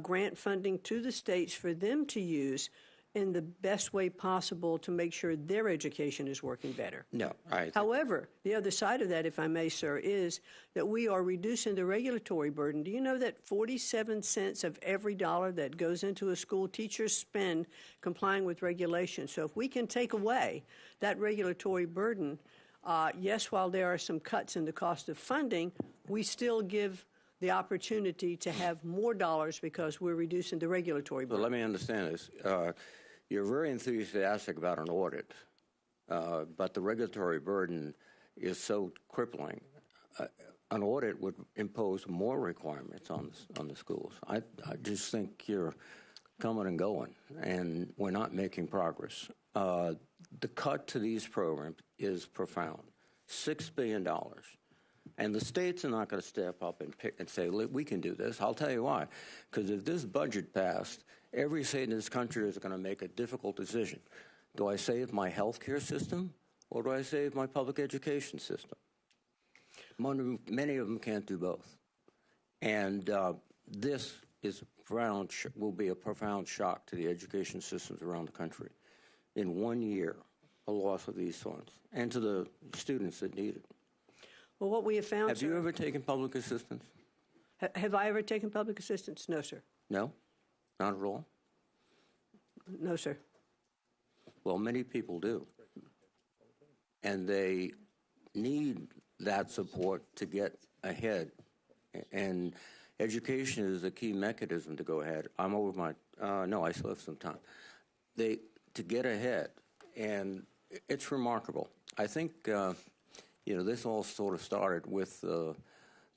grant funding to the states for them to use in the best way possible to make sure their education is working better.
No,
However, the other side of that, if I may, sir, is that we are reducing the regulatory burden. Do you know that 47 cents of every dollar that goes into a school, teachers spend complying with regulations? So if we can take away that regulatory burden, yes, while there are some cuts in the cost of funding, we still give the opportunity to have more dollars because we're reducing the regulatory burden.
But let me understand this. You're very enthusiastic about an audit, but the regulatory burden is so crippling an audit would impose more requirements on the schools. I just think you're coming and going, and we're not making progress. The cut to these programs is profound, $6 billion. And the states are not going to step up and say, we can do this. I'll tell you why. Because if this budget passed, every state in this country is going to make a difficult decision. Do I save my health care system, or do I save my public education system? Many of them can't do both. And this will be a profound shock to the education systems around the country. In 1 year, a loss of these funds, and to the students that need it.
Well, what we have found,
Have you ever taken public assistance?
Have I ever taken public assistance? No, sir.
No? Not at all?
No, sir.
Well, many people do. And they need that support to get ahead. And education is a key mechanism to go ahead. I'm over my, no, I still have some time. To get ahead, and it's remarkable. I think, this all sort of started with the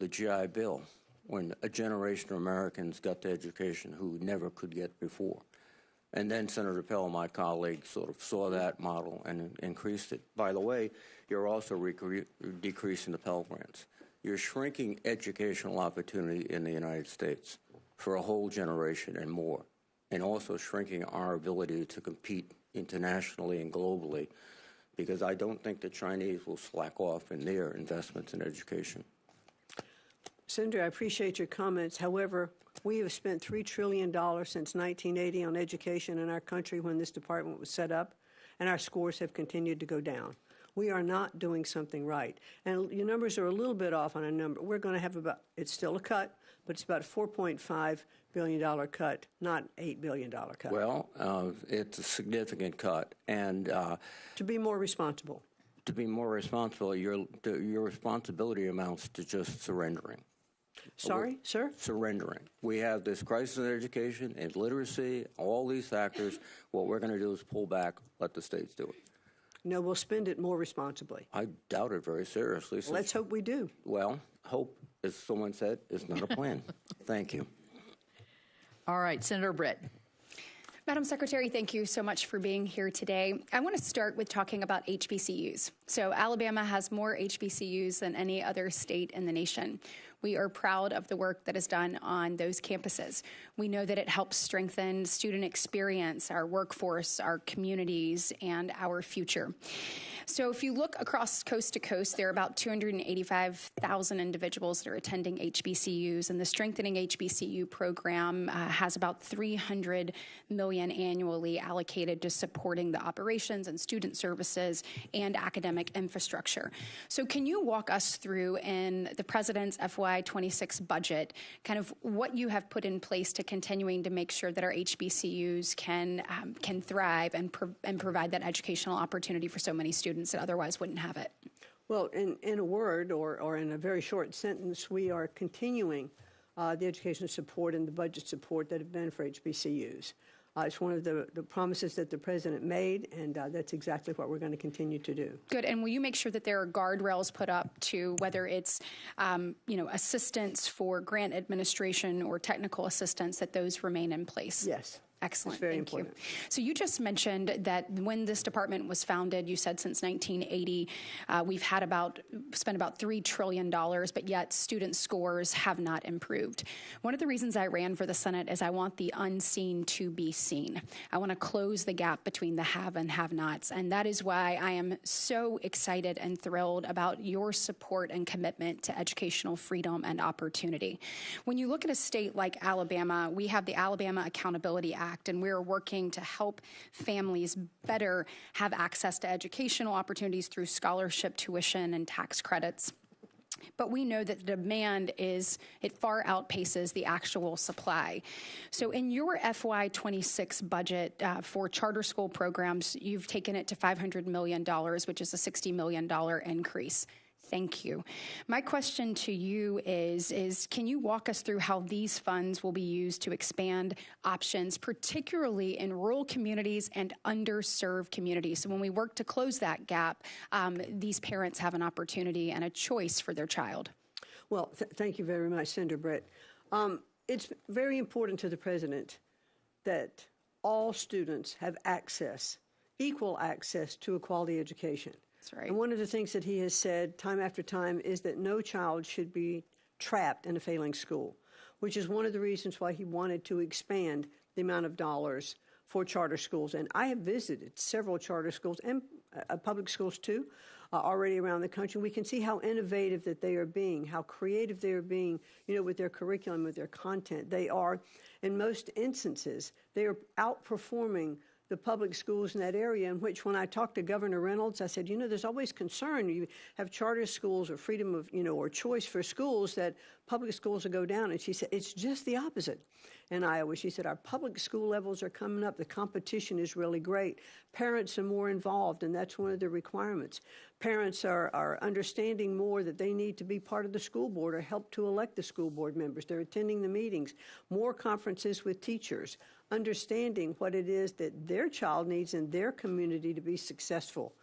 GI Bill, when a generation of Americans got to education who never could get before. And then Senator Pell, my colleague, sort of saw that model and increased it. By the way, you're also decreasing the Pell Grants. You're shrinking educational opportunity in the United States for a whole generation and more, and also shrinking our ability to compete internationally and globally, because I don't think the Chinese will slack off in their investments in education.
Senator, I appreciate your comments. However, we have spent $3 trillion since 1980 on education in our country when this department was set up, and our scores have continued to go down. We are not doing something right. And your numbers are a little bit off on a number. We're going to have it's still a cut, but it's about a $4.5 billion cut, not $8 billion cut.
Well, it's a significant cut. And
to be more responsible.
To be more responsible, your responsibility amounts to just surrendering.
Sorry, sir?
Surrendering. We have this crisis in education and literacy, all these factors. What we're going to do is pull back, let the states do it.
No, we'll spend it more responsibly.
I doubt it very seriously.
Let's hope we do.
Well, hope, as someone said, is not a plan. Thank you.
All right, Senator Britt.
Madam Secretary, thank you so much for being here today. I want to start with talking about HBCUs. So Alabama has more HBCUs than any other state in the nation. We are proud of the work that is done on those campuses. We know that it helps strengthen student experience, our workforce, our communities, and our future. So if you look across coast to coast, there are about 285,000 individuals that are attending HBCUs, and the Strengthening HBCU program has about $300 million annually allocated to supporting the operations and student services and academic infrastructure. So can you walk us through in the President's FY26 budget kind of what you have put in place to continuing to make sure that our HBCUs can thrive and provide that educational opportunity for so many students that otherwise wouldn't have it?
Well, in a word or in a very short sentence, we are continuing the education support and the budget support that have been for HBCUs. It's one of the promises that the President made, and that's exactly what we're going to continue to do.
Good. And will you make sure that there are guardrails put up to whether it's, assistance for grant administration or technical assistance, that those remain in place?
Yes.
Excellent.
It's very
Thank
important.
you. So you just mentioned that when this department was founded, you said since 1980, we've spent about $3 trillion, but yet student scores have not improved. One of the reasons I ran for the Senate is I want the unseen to be seen. I want to close the gap between the have and have-nots, and that is why I am so excited and thrilled about your support and commitment to educational freedom and opportunity. When you look at a state like Alabama, we have the Alabama Accountability Act, and we're working to help families better have access to educational opportunities through scholarship, tuition, and tax credits. But we know that the demand far outpaces the actual supply. So in your FY26 budget for charter school programs, you've taken it to $500 million, which is a $60 million increase. Thank you. My question to you is can you walk us through how these funds will be used to expand options, particularly in rural communities and underserved communities? So when we work to close that gap, these parents have an opportunity and a choice for their child.
Well, thank you very much, Senator Brett. It's very important to the president that all students have access, equal access to a quality education.
That's right.
And one of the things that he has said time after time is that no child should be trapped in a failing school, which is one of the reasons why he wanted to expand the amount of dollars for charter schools. And I have visited several charter schools and public schools too, already around the country. We can see how innovative that they are being, how creative they are being, with their curriculum, with their content. They are, in most instances, they are outperforming the public schools in that area, in which when I talked to Governor Reynolds, I said, there's always concern. You have charter schools or freedom of, or choice for schools that public schools will go down. And she said, it's just the opposite in Iowa. She said, our public school levels are coming up. The competition is really great. Parents are more involved, and that's one of the requirements. Parents are understanding more that they need to be part of the school board or help to elect the school board members. They're attending the meetings, more conferences with teachers, understanding what it is that their child needs in their community to be successful,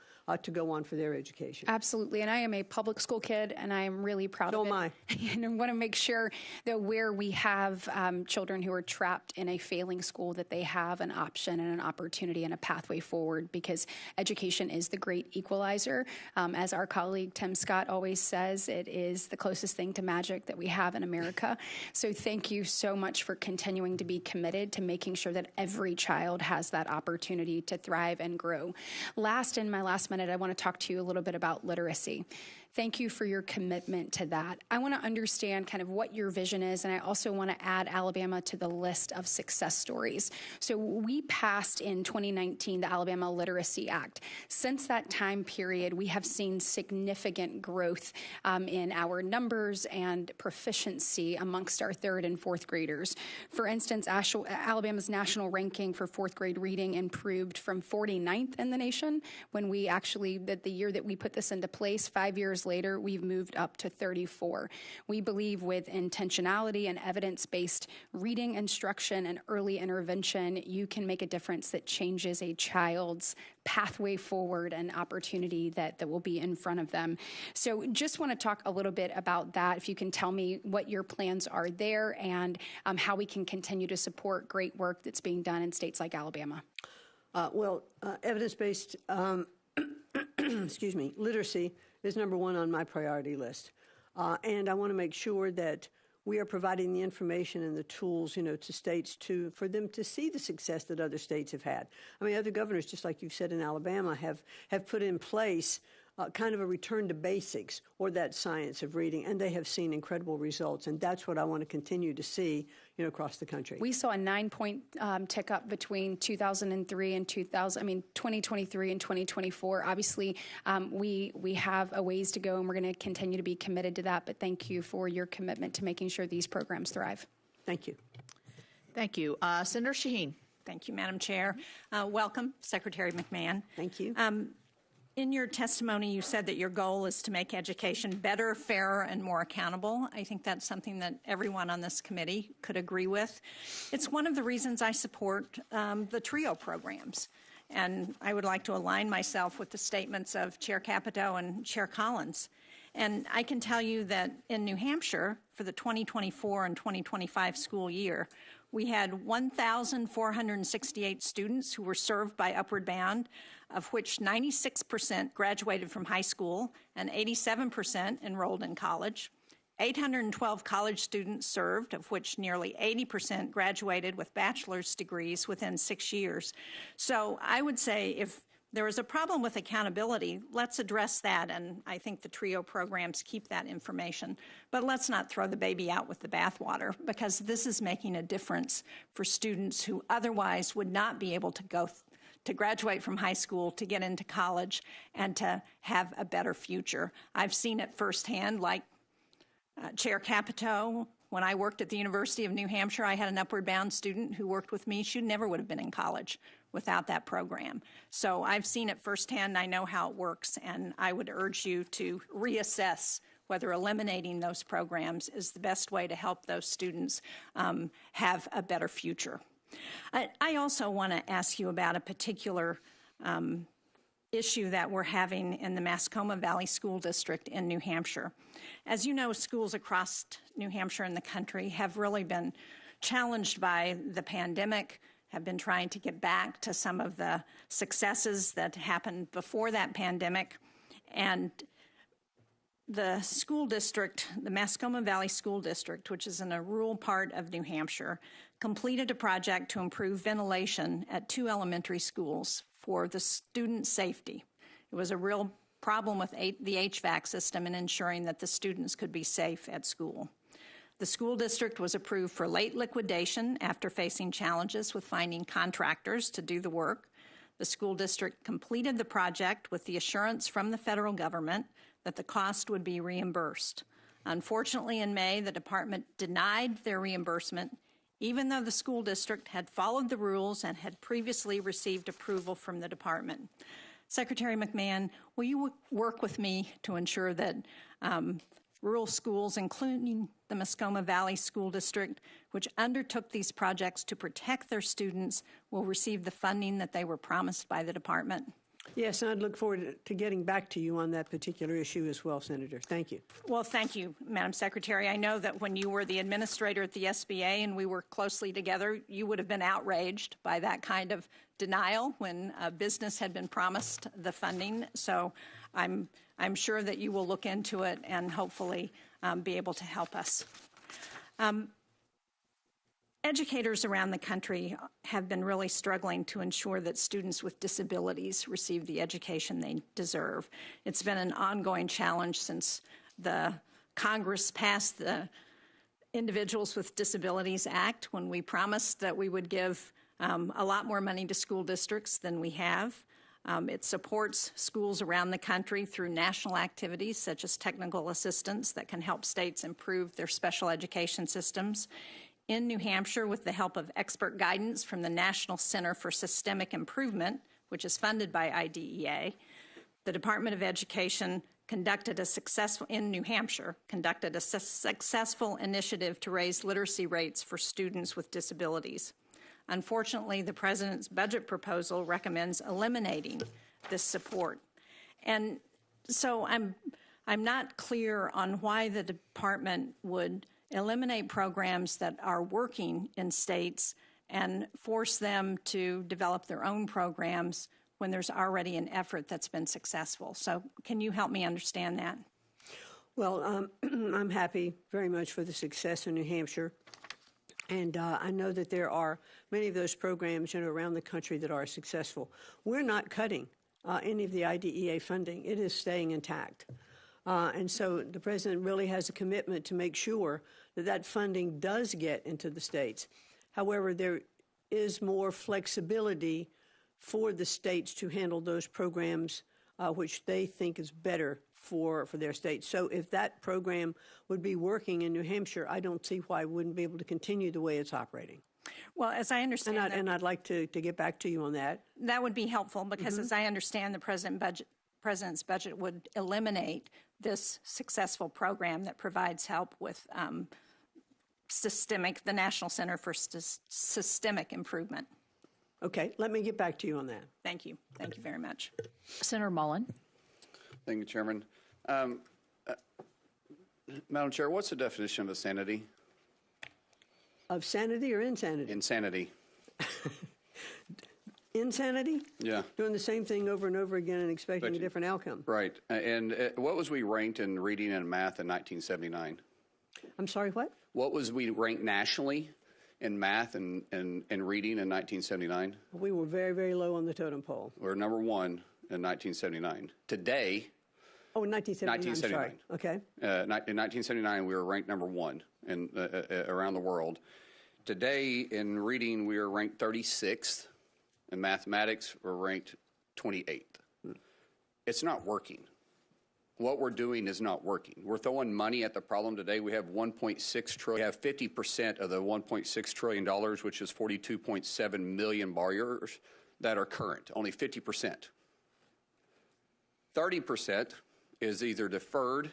to go on for their education.
Absolutely. And I am a public school kid, and I am really proud of it.
So am I.
And I want to make sure that where we have children who are trapped in a failing school, that they have an option and an opportunity and a pathway forward, because education is the great equalizer. As our colleague Tim Scott always says, it is the closest thing to magic that we have in America. So thank you so much for continuing to be committed to making sure that every child has that opportunity to thrive and grow. In my last minute, I want to talk to you a little bit about literacy. Thank you for your commitment to that. I want to understand kind of what your vision is, and I also want to add Alabama to the list of success stories. So we passed in 2019 the Alabama Literacy Act. Since that time period, we have seen significant growth in our numbers and proficiency amongst our third and fourth graders. For instance, Alabama's national ranking for fourth grade reading improved from 49th in the nation when we actually, the year that we put this into place, 5 years later, we've moved up to 34. We believe with intentionality and evidence-based reading instruction and early intervention, you can make a difference that changes a child's pathway forward and opportunity that will be in front of them. So just want to talk a little bit about that. If you can tell me what your plans are there and how we can continue to support great work that's being done in states like Alabama.
Evidence-based literacy is number one on my priority list. And I want to make sure that we are providing the information and the tools, to states for them to see the success that other states have had. I mean, other governors, just like you said in Alabama, have put in place kind of a return to basics or that science of reading, and they have seen incredible results. And that's what I want to continue to see, across the country.
We saw a 9-point tick up between 2003 and 2023 and 2024. Obviously, we have a ways to go, and we're going to continue to be committed to that. But thank you for your commitment to making sure these programs thrive.
Thank you.
Thank you. Senator Shaheen.
Thank you, Madam Chair. Welcome, Secretary McMahon.
Thank you.
In your testimony, you said that your goal is to make education better, fairer, and more accountable. I think that's something that everyone on this committee could agree with. It's one of the reasons I support the TRIO programs. And I would like to align myself with the statements of Chair Capito and Chair Collins. And I can tell you that in New Hampshire, for the 2024 and 2025 school year, we had 1,468 students who were served by Upward Bound, of which 96% graduated from high school and 87% enrolled in college. 812 college students served, of which nearly 80% graduated with bachelor's degrees within 6 years. So I would say if there is a problem with accountability, let's address that, and I think the TRIO programs keep that information. But let's not throw the baby out with the bathwater, because this is making a difference for students who otherwise would not be able to go to graduate from high school, to get into college, and to have a better future. I've seen it firsthand, like Chair Capito When I worked at the University of New Hampshire, I had an Upward Bound student who worked with me. She never would have been in college without that program. So I've seen it firsthand, and I know how it works, and I would urge you to reassess whether eliminating those programs is the best way to help those students have a better future. I also want to ask you about a particular issue that we're having in the Mascoma Valley School District in New Hampshire. As you know, schools across New Hampshire and the country have really been challenged by the pandemic, have been trying to get back to some of the successes that happened before that pandemic. And the school district, the Mascoma Valley School District, which is in a rural part of New Hampshire, completed a project to improve ventilation at 2 elementary schools for the student safety. It was a real problem with the HVAC system and ensuring that the students could be safe at school. The school district was approved for late liquidation after facing challenges with finding contractors to do the work. The school district completed the project with the assurance from the federal government that the cost would be reimbursed. Unfortunately, in May, the department denied their reimbursement, even though the school district had followed the rules and had previously received approval from the department. Secretary McMahon, will you work with me to ensure that rural schools, including the Mascoma Valley School District, which undertook these projects to protect their students, will receive the funding that they were promised by the department?
Yes, and I'd look forward to getting back to you on that particular issue as well, Senator. Thank you.
Well, thank you, Madam Secretary. I know that when you were the administrator at the SBA and we worked closely together, you would have been outraged by that kind of denial when a business had been promised the funding. So I'm sure that you will look into it and hopefully be able to help us. Educators around the country have been really struggling to ensure that students with disabilities receive the education they deserve. It's been an ongoing challenge since the Congress passed the Individuals with Disabilities Act, when we promised that we would give a lot more money to school districts than we have. It supports schools around the country through national activities such as technical assistance that can help states improve their special education systems. In New Hampshire, with the help of expert guidance from the National Center for Systemic Improvement, which is funded by IDEA, the Department of Education conducted a successful initiative to raise literacy rates for students with disabilities. Unfortunately, the President's budget proposal recommends eliminating this support. And so I'm not clear on why the department would eliminate programs that are working in states and force them to develop their own programs when there's already an effort that's been successful. So can you help me understand that?
Well, I'm happy very much for the success in New Hampshire. And I know that there are many of those programs around the country that are successful. We're not cutting any of the IDEA funding. It is staying intact. And so the President really has a commitment to make sure that that funding does get into the states. However, there is more flexibility for the states to handle those programs which they think is better for their state. So if that program would be working in New Hampshire, I don't see why it wouldn't be able to continue the way it's operating.
Well, as I understand
and I'd like to get back to you on that.
That would be helpful because as I understand the President's budget would eliminate this successful program that provides help with the National Center for Systemic Improvement.
Okay, let me get back to you on that.
Thank you. Thank you very much.
Senator Mullen.
Thank you, Chairman. Madam Chair, what's the definition of insanity?
Of sanity or insanity?
Insanity.
Insanity?
Yeah.
Doing the same thing over and over again and expecting a different outcome.
Right. And what was we ranked in reading and math in 1979?
I'm sorry, what?
What was we ranked nationally in math and reading in 1979?
We were very, very low on the totem pole.
We were number one in 1979. Today...
Oh, in 1979, 1979. I'm sorry. Okay.
In 1979, we were ranked number one around the world. Today, in reading, we are ranked 36th. In mathematics, we're ranked 28th. It's not working. what we're doing is not working. We're throwing money at the problem today. We have $1.6 trillion. We have 50% of the $1.6 trillion, which is 42.7 million borrowers that are current, only 50%. 30% is either deferred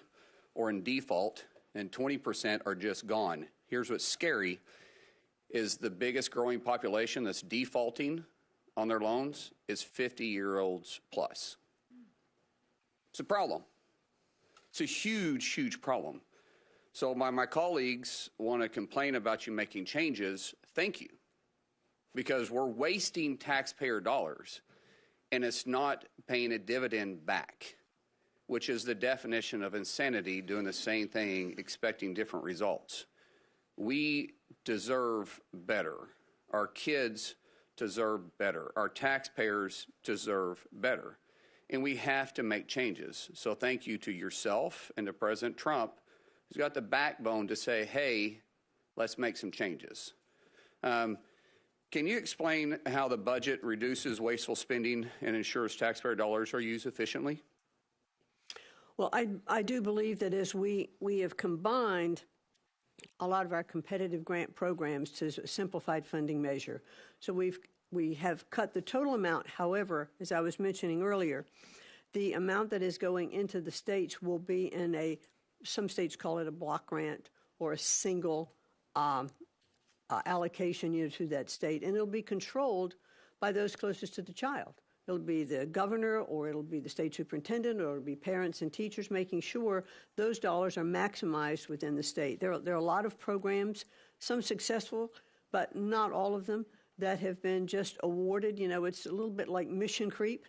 or in default, and 20% are just gone. Here's what's scary, is the biggest growing population that's defaulting on their loans is 50-year-olds plus. It's a problem. It's a huge, huge problem. So my colleagues want to complain about you making changes. Thank you. Because we're wasting taxpayer dollars, and it's not paying a dividend back, which is the definition of insanity, doing the same thing, expecting different results. We deserve better. Our kids deserve better. Our taxpayers deserve better. And we have to make changes. So thank you to yourself and to President Trump, who's got the backbone to say, hey, let's make some changes. Can you explain how the budget reduces wasteful spending and ensures taxpayer dollars are used efficiently?
Well, I do believe that as we have combined a lot of our competitive grant programs to a simplified funding measure. So we have cut the total amount. However, as I was mentioning earlier, the amount that is going into the states will be in some states call it a block grant or a single allocation to that state, and it'll be controlled by those closest to the child. It'll be the governor, or it'll be the state superintendent, or it'll be parents and teachers making sure those dollars are maximized within the state. There are a lot of programs, some successful, but not all of them, that have been just awarded. It's a little bit like mission creep.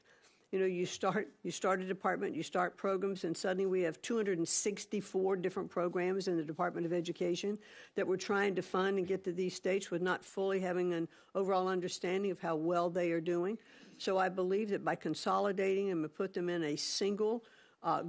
You start a department, you start programs, and suddenly we have 264 different programs in the Department of Education that we're trying to fund and get to these states with not fully having an overall understanding of how well they are doing. So I believe that by consolidating them and put them in a single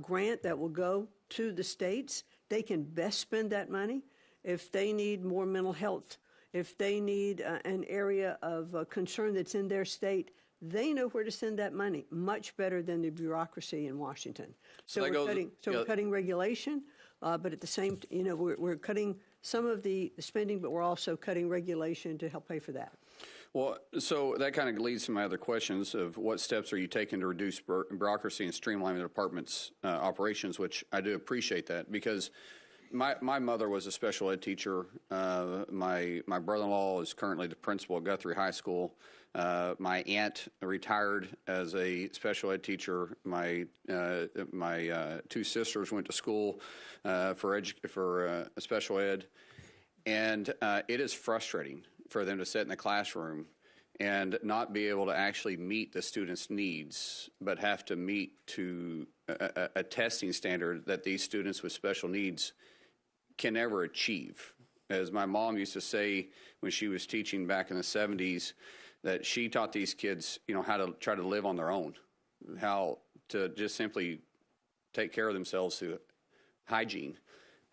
grant that will go to the states, they can best spend that money. If they need more mental health, if they need an area of concern that's in their state, they know where to send that money much better than the bureaucracy in Washington. So we're cutting regulation, but at the same time, we're cutting some of the spending, but we're also cutting regulation to help pay for that.
Well, so that kind of leads to my other questions of what steps are you taking to reduce bureaucracy and streamline the department's operations, which I do appreciate that, because my mother was a special ed teacher. My brother-in-law is currently the principal at Guthrie High School. My aunt retired as a special ed teacher. My two sisters went to school for special ed, and it is frustrating for them to sit in the classroom and not be able to actually meet the students' needs, but have to meet to a testing standard that these students with special needs can never achieve. As my mom used to say when she was teaching back in the 70s, that she taught these kids, how to try to live on their own, how to just simply take care of themselves through hygiene,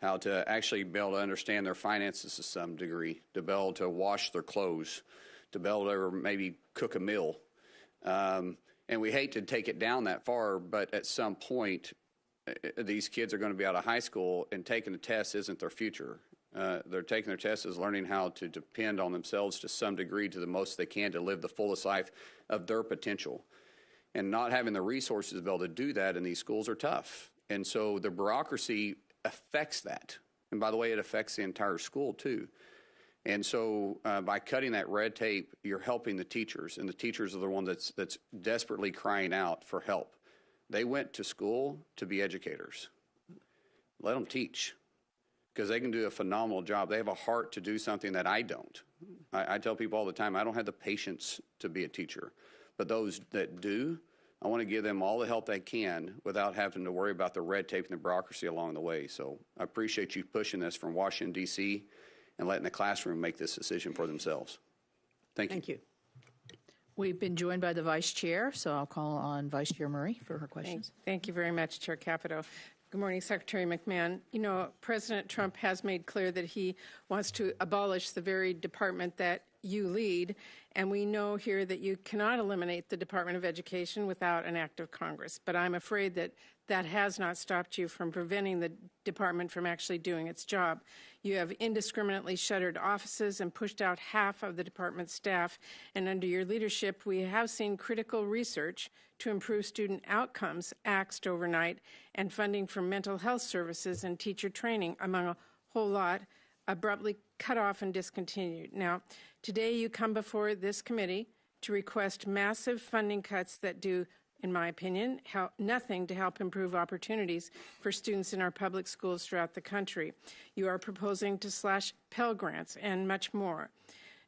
how to actually be able to understand their finances to some degree, to be able to wash their clothes, to be able to maybe cook a meal. And we hate to take it down that far, but at some point, these kids are going to be out of high school, and taking the test isn't their future. They're taking their tests as learning how to depend on themselves to some degree, to the most they can, to live the fullest life of their potential. And not having the resources to be able to do that in these schools are tough. And so the bureaucracy affects that. And by the way, it affects the entire school too. And so by cutting that red tape, you're helping the teachers, and the teachers are the one that's desperately crying out for help. They went to school to be educators. Let them teach, because they can do a phenomenal job. They have a heart to do something that I don't. I tell people all the time, I don't have the patience to be a teacher. But those that do, I want to give them all the help they can without having to worry about the red tape and the bureaucracy along the way. So I appreciate you pushing this from Washington, D.C., and letting the classroom make this decision for themselves. Thank you.
Thank you.
We've been joined by the Vice Chair, so I'll call on Vice Chair Murray for her questions.
Thank you very much, Chair Capito. Good morning, Secretary McMahon. President Trump has made clear that he wants to abolish the very department that you lead, and we know here that you cannot eliminate the Department of Education without an act of Congress. But I'm afraid that that has not stopped you from preventing the department from actually doing its job. You have indiscriminately shuttered offices and pushed out half of the department's staff, and under your leadership, we have seen critical research to improve student outcomes axed overnight, and funding for mental health services and teacher training, among a whole lot, abruptly cut off and discontinued. Now, today you come before this committee to request massive funding cuts that do, in my opinion, nothing to help improve opportunities for students in our public schools throughout the country. You are proposing to slash Pell Grants and much more.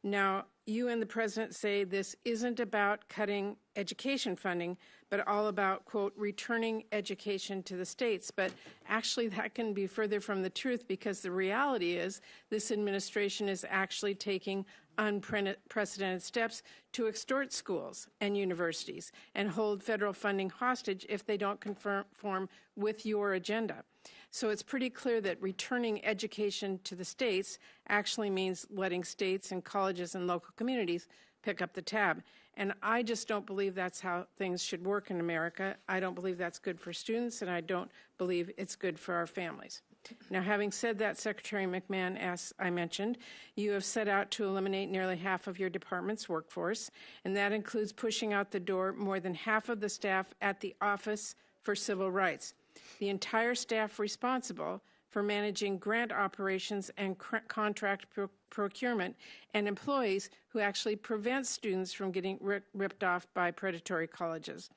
Now, you and the President say this isn't about cutting education funding, but all about, quote, returning education to the states. But actually, that can be further from the truth, because the reality is this administration is actually taking unprecedented steps to extort schools and universities and hold federal funding hostage if they don't conform with your agenda. So it's pretty clear that returning education to the states actually means letting states and colleges and local communities pick up the tab. And I just don't believe that's how things should work in America. I don't believe that's good for students, and I don't believe it's good for our families. Now, having said that, Secretary McMahon, as I mentioned, you have set out to eliminate nearly half of your department's workforce, and that includes pushing out the door more than half of the staff at the Office for Civil Rights. The entire staff responsible for managing grant operations and contract procurement, and employees who actually prevent students from getting ripped off by predatory colleges.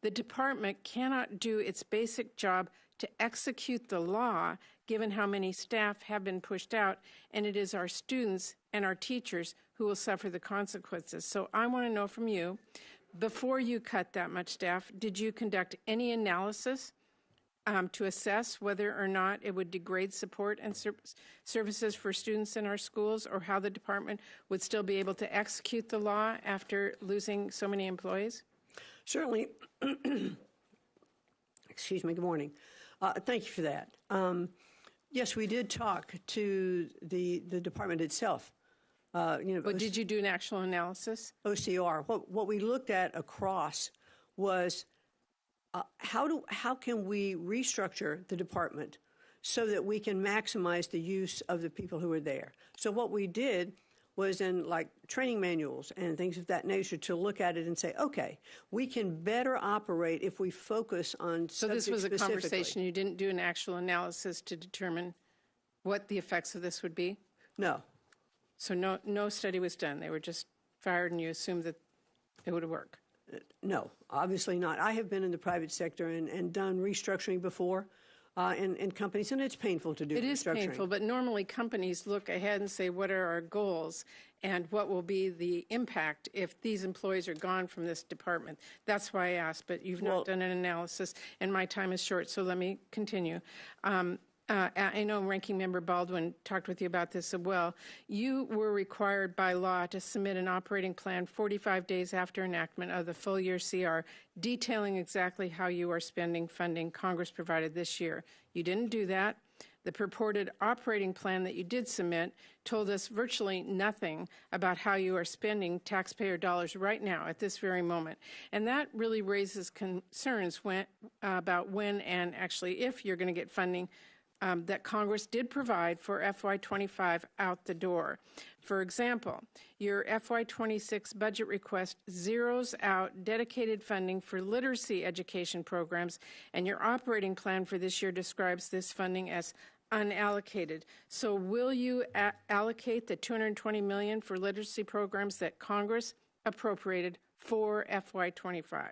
The department cannot do its basic job to execute the law, given how many staff have been pushed out, and it is our students and our teachers who will suffer the consequences. So I want to know from you, before you cut that much staff, did you conduct any analysis to assess whether or not it would degrade support and services for students in our schools, or how the department would still be able to execute the law after losing so many employees?
Certainly. Excuse me. Good morning. Thank you for that. Yes, we did talk to the department itself.
But did you do an actual analysis?
OCR. What we looked at across was how can we restructure the department so that we can maximize the use of the people who are there. So what we did was in like training manuals and things of that nature to look at it and say, okay, we can better operate if we focus on
So this was a conversation. You didn't do an actual analysis to determine what the effects of this would be?
No.
So no study was done. They were just fired, and you assumed that it would work?
No, obviously not. I have been in the private sector and done restructuring before in companies, and it's painful to do restructuring.
It is painful, but normally companies look ahead and say, what are our goals and what will be the impact if these employees are gone from this department? That's why I asked, but you've not done an analysis, and my time is short, so let me continue. I know Ranking Member Baldwin talked with you about this as well. You were required by law to submit an operating plan 45 days after enactment of the full year CR, detailing exactly how you are spending funding Congress provided this year. You didn't do that. The purported operating plan that you did submit told us virtually nothing about how you are spending taxpayer dollars right now at this very moment. And that really raises concerns about when and actually if you're going to get funding that Congress did provide for FY25 out the door. For example, your FY26 budget request zeroes out dedicated funding for literacy education programs, and your operating plan for this year describes this funding as unallocated. So will you allocate the $220 million for literacy programs that Congress appropriated for FY25?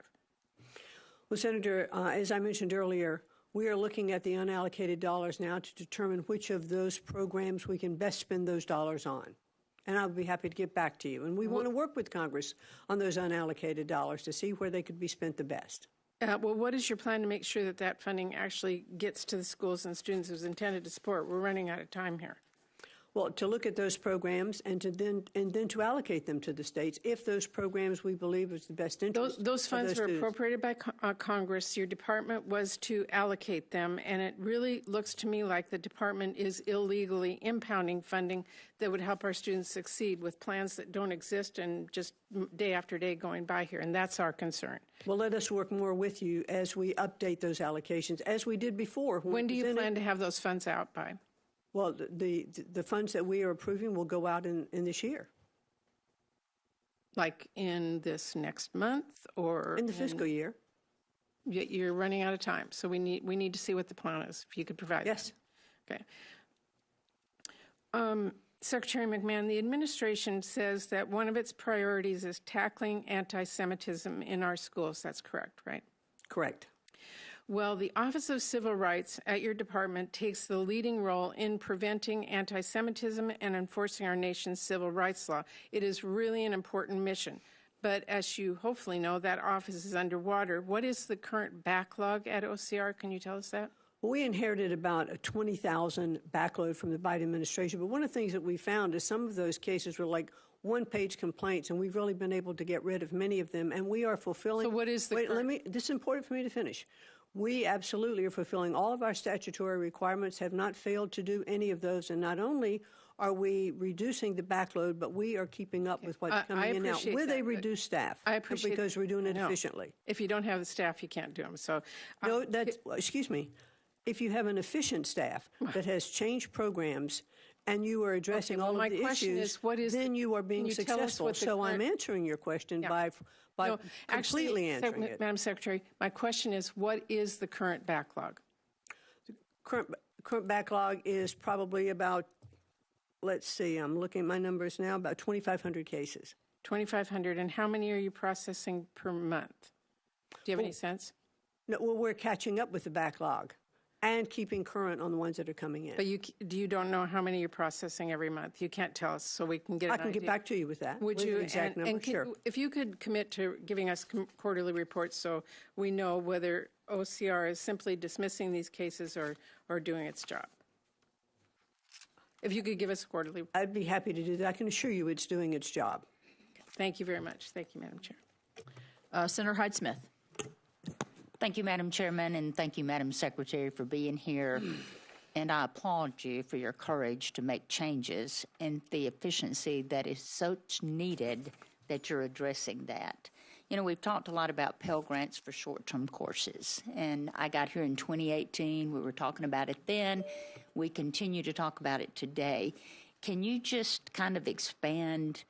Well, Senator, as I mentioned earlier, we are looking at the unallocated dollars now to determine which of those programs we can best spend those dollars on. And I'll be happy to get back to you. And we want to work with Congress on those unallocated dollars to see where they could be spent the best.
Well, what is your plan to make sure that that funding actually gets to the schools and students it was intended to support? We're running out of time here.
Well, to look at those programs and then to allocate them to the states if those programs we believe is the best interest.
Those funds
of
were
students.
appropriated by Congress. Your department was to allocate them, and it really looks to me like the department is illegally impounding funding that would help our students succeed with plans that don't exist and just day after day going by here, and that's our concern.
Well, let us work more with you as we update those allocations, as we did before.
When do you plan to have those funds out by?
Well, the funds that we are approving will go out in this year.
Like in this next month or?
In the fiscal year.
You're running out of time, so we need to see what the plan is, if you could provide
Yes.
that. Okay. Secretary McMahon, the administration says that one of its priorities is tackling anti-Semitism in our schools. That's correct, right?
Correct.
Well, the Office of Civil Rights at your department takes the leading role in preventing anti-Semitism and enforcing our nation's civil rights law. It is really an important mission. But as you hopefully know, that office is underwater. What is the current backlog at OCR? Can you tell us that?
Well, we inherited about a 20,000 backload from the Biden administration. But one of the things that we found is some of those cases were like one-page complaints, and we've really been able to get rid of many of them. And we are fulfilling.
So what is the
this is important for me to finish. We absolutely are fulfilling all of our statutory requirements, have not failed to do any of those. And not only are we reducing the backload, but we are keeping up with what's coming in now with a reduced staff.
I appreciate
because we're doing it efficiently.
If you don't have the staff, you can't do them. So,
no, excuse me. If you have an efficient staff that has changed programs and you are addressing all of the issues, then you are being successful. So I'm answering your question by completely answering it.
Madam Secretary, my question is, what is the current backlog?
The current backlog is probably about, let's see, I'm looking at my numbers now, about 2,500 cases.
2,500, and how many are you processing per month? Do you have any sense?
No, well, we're catching up with the backlog and keeping current on the ones that are coming in.
But you don't know how many you're processing every month. You can't tell us, so we can get.
I can get back to you with that.
Would you?
An exact number? Sure.
If you could commit to giving us quarterly reports, so we know whether OCR is simply dismissing these cases or doing its job. If you could give us a quarterly.
I'd be happy to do that. I can assure you it's doing its job.
Thank you very much. Thank you, Madam Chair.
Senator Hyde-Smith.
Thank you, Madam Chairman, and thank you, Madam Secretary, for being here. And I applaud you for your courage to make changes and the efficiency that is so needed that you're addressing that. You know, we've talked a lot about Pell Grants for short-term courses, and I got here in 2018. We were talking about it then. We continue to talk about it today. Can you just kind of expand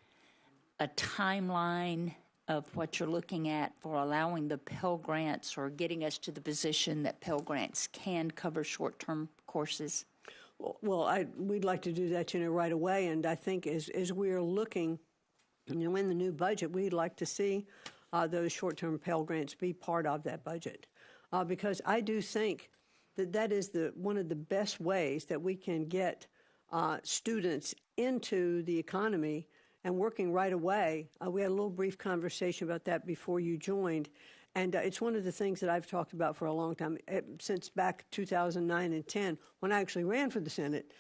a timeline of what you're looking at for allowing the Pell Grants or getting us to the position that Pell Grants can cover short-term courses?
Well, we'd like to do that, right away. And I think as we're looking, in the new budget, we'd like to see those short-term Pell Grants be part of that budget. Because I do think that is one of the best ways that we can get students into the economy and working right away. We had a little brief conversation about that before you joined. And it's one of the things that I've talked about for a long time, since back 2009 and 10, when I actually ran for the Senate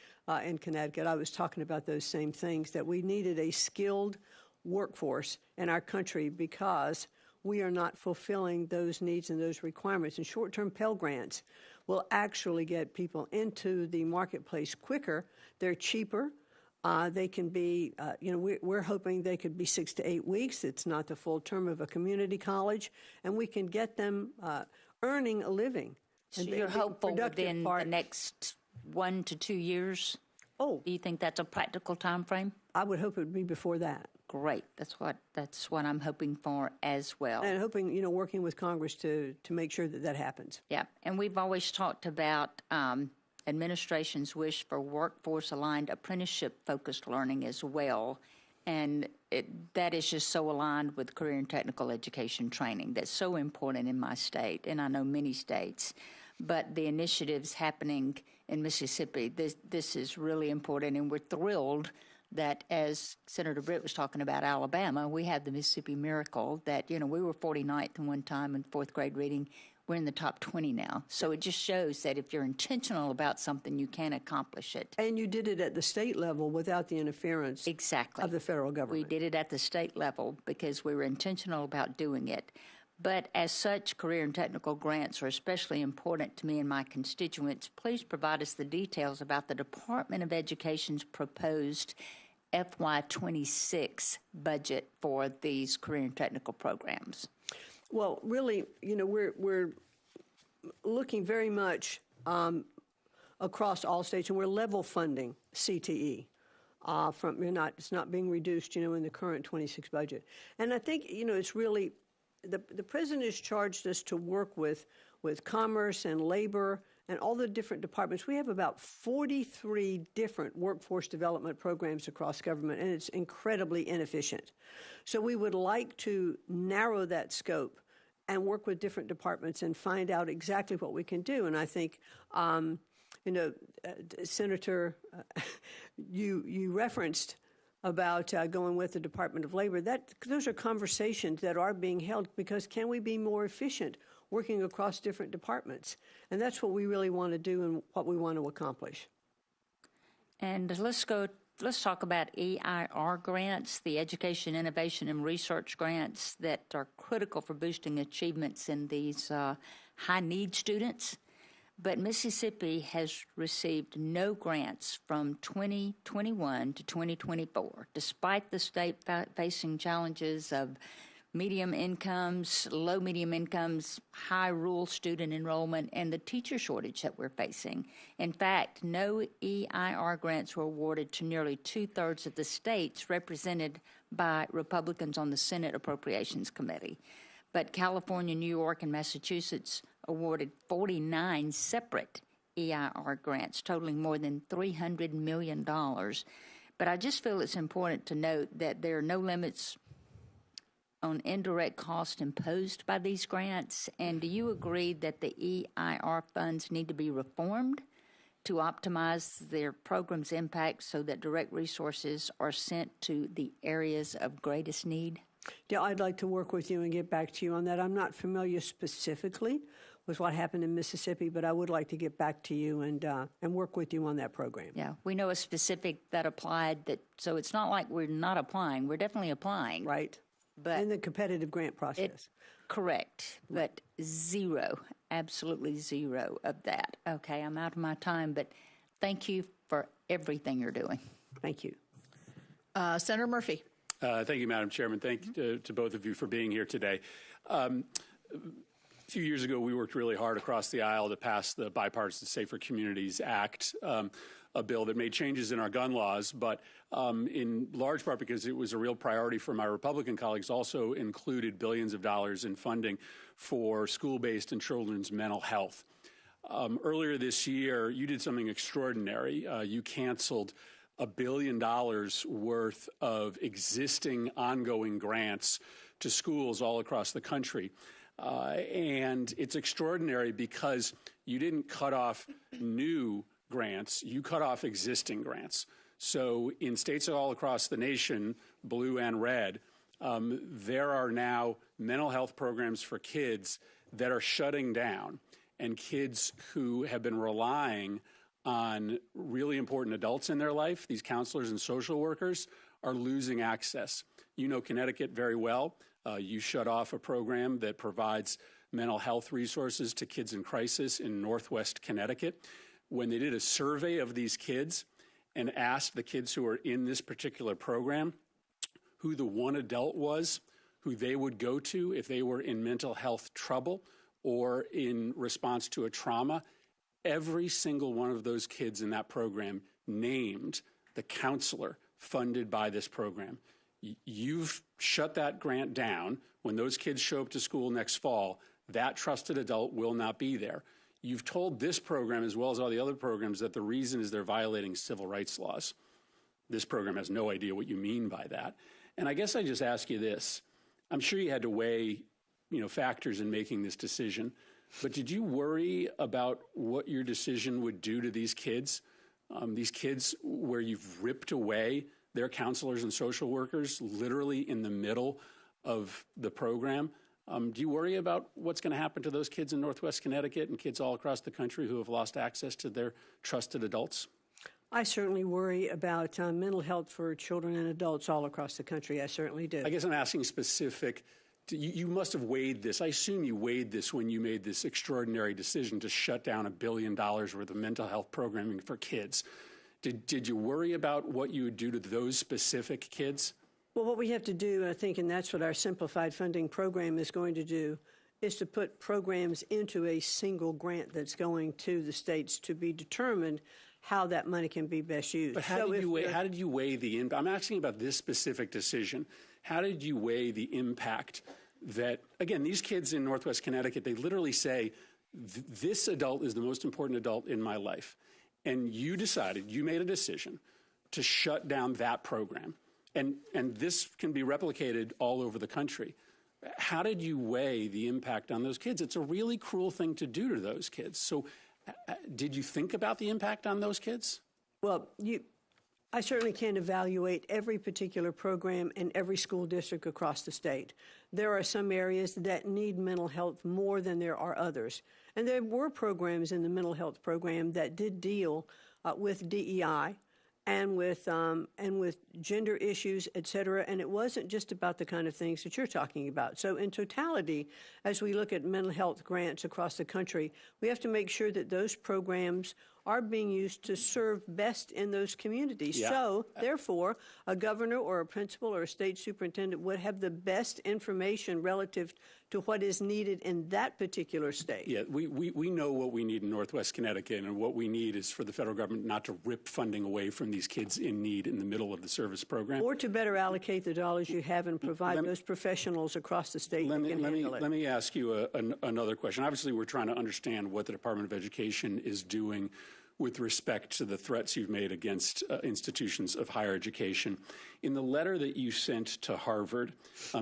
in Connecticut. I was talking about those same things, that we needed a skilled workforce in our country because we are not fulfilling those needs and those requirements. And short-term Pell Grants will actually get people into the marketplace quicker. They're cheaper. They can be, we're hoping they could be 6 to 8 weeks. It's not the full term of a community college. And we can get them earning a living.
So you're hopeful within the next 1 to 2 years?
Oh.
Do you think that's a practical time frame?
I would hope it would be before that.
Great. That's what I'm hoping for as well.
And hoping, working with Congress to make sure that happens.
Yeah. And we've always talked about administration's wish for workforce-aligned apprenticeship-focused learning as well. And that is just so aligned with career and technical education training. That's so important in my state, and I know many states. But the initiatives happening in Mississippi, this is really important, and we're thrilled that, as Senator Britt was talking about Alabama, we have the Mississippi Miracle that, we were 49th in one time in fourth grade reading. we're in the top 20 now. So it just shows that if you're intentional about something, you can accomplish it.
And you did it at the state level without the interference
Exactly.
of the federal government.
We did it at the state level because we were intentional about doing it. But as such, career and technical grants are especially important to me and my constituents. Please provide us the details about the Department of Education's proposed FY26 budget for these career and technical programs.
Well, really, we're looking very much across all states, and we're level funding CTE. It's not being reduced, in the current 26 budget. And I think, it's really the president has charged us to work with commerce and labor and all the different departments. We have about 43 different workforce development programs across government, and it's incredibly inefficient. So we would like to narrow that scope and work with different departments and find out exactly what we can do. And I think, Senator, you referenced about going with the Department of Labor. Those are conversations that are being held because can we be more efficient working across different departments? And that's what we really want to do and what we want to accomplish.
And let's talk about EIR grants, the Education, Innovation, and Research grants that are critical for boosting achievements in these high-need students. But Mississippi has received no grants from 2021 to 2024, despite the state facing challenges of medium incomes, low medium incomes, high rural student enrollment, and the teacher shortage that we're facing. In fact, no EIR grants were awarded to nearly two-thirds of the states represented by Republicans on the Senate Appropriations Committee. But California, New York, and Massachusetts awarded 49 separate EIR grants, totaling more than $300 million. But I just feel it's important to note that there are no limits on indirect cost imposed by these grants. And do you agree that the EIR funds need to be reformed to optimize their program's impact so that direct resources are sent to the areas of greatest need?
Yeah, I'd like to work with you and get back to you on that. I'm not familiar specifically with what happened in Mississippi, but I would like to get back to you and work with you on that program.
Yeah, we know a specific that applied, so it's not like we're not applying. We're definitely applying.
Right.
But
in the competitive grant process.
Correct, but zero, absolutely zero of that. Okay, I'm out of my time, but thank you for everything you're doing.
Thank you.
Senator Murphy.
Thank you, Madam Chairman. Thank you to both of you for being here today. A few years ago, we worked really hard across the aisle to pass the Bipartisan Safer Communities Act, a bill that made changes in our gun laws, but in large part because it was a real priority for my Republican colleagues, also included billions of dollars in funding for school-based and children's mental health. Earlier this year, you did something extraordinary. You canceled $1 billion worth of existing ongoing grants to schools all across the country. And it's extraordinary because you didn't cut off new grants, you cut off existing grants. So in states all across the nation, blue and red, there are now mental health programs for kids that are shutting down, and kids who have been relying on really important adults in their life, these counselors and social workers, are losing access. You know Connecticut very well. You shut off a program that provides mental health resources to kids in crisis in Northwest Connecticut. When they did a survey of these kids and asked the kids who were in this particular program who the one adult was who they would go to if they were in mental health trouble or in response to a trauma, every single one of those kids in that program named the counselor funded by this program. You've shut that grant down. When those kids show up to school next fall, that trusted adult will not be there. You've told this program, as well as all the other programs, that the reason is they're violating civil rights laws. This program has no idea what you mean by that. And I guess I just ask you this. I'm sure you had to weigh, factors in making this decision, but did you worry about what your decision would do to these kids where you've ripped away their counselors and social workers literally in the middle of the program? Do you worry about what's going to happen to those kids in Northwest Connecticut and kids all across the country who have lost access to their trusted adults?
I certainly worry about mental health for children and adults all across the country. I certainly do.
I guess I'm asking specific. You must have weighed this. I assume you weighed this when you made this extraordinary decision to shut down $1 billion worth of mental health programming for kids. Did you worry about what you would do to those specific kids?
Well, what we have to do, I think, and that's what our simplified funding program is going to do, is to put programs into a single grant that's going to the states to be determined how that money can be best used.
But how did you weigh the impact? I'm asking about this specific decision. How did you weigh the impact that, again, these kids in Northwest Connecticut, they literally say, this adult is the most important adult in my life. And you made a decision to shut down that program. And this can be replicated all over the country. How did you weigh the impact on those kids? It's a really cruel thing to do to those kids. So did you think about the impact on those kids?
Well, I certainly can't evaluate every particular program in every school district across the state. There are some areas that need mental health more than there are others. And there were programs in the mental health program that did deal with DEI and with gender issues, et cetera. And it wasn't just about the kind of things that you're talking about. So in totality, as we look at mental health grants across the country, we have to make sure that those programs are being used to serve best in those communities. Yeah. So, therefore, a governor or a principal or a state superintendent would have the best information relative to what is needed in that particular state.
Yeah, we know what we need in Northwest Connecticut, and what we need is for the federal government not to rip funding away from these kids in need in the middle of the service program.
Or to better allocate the dollars you have and provide those professionals across the state that can handle it.
Let me ask you another question. Obviously, we're trying to understand what the Department of Education is doing with respect to the threats you've made against institutions of higher education. In the letter that you sent to Harvard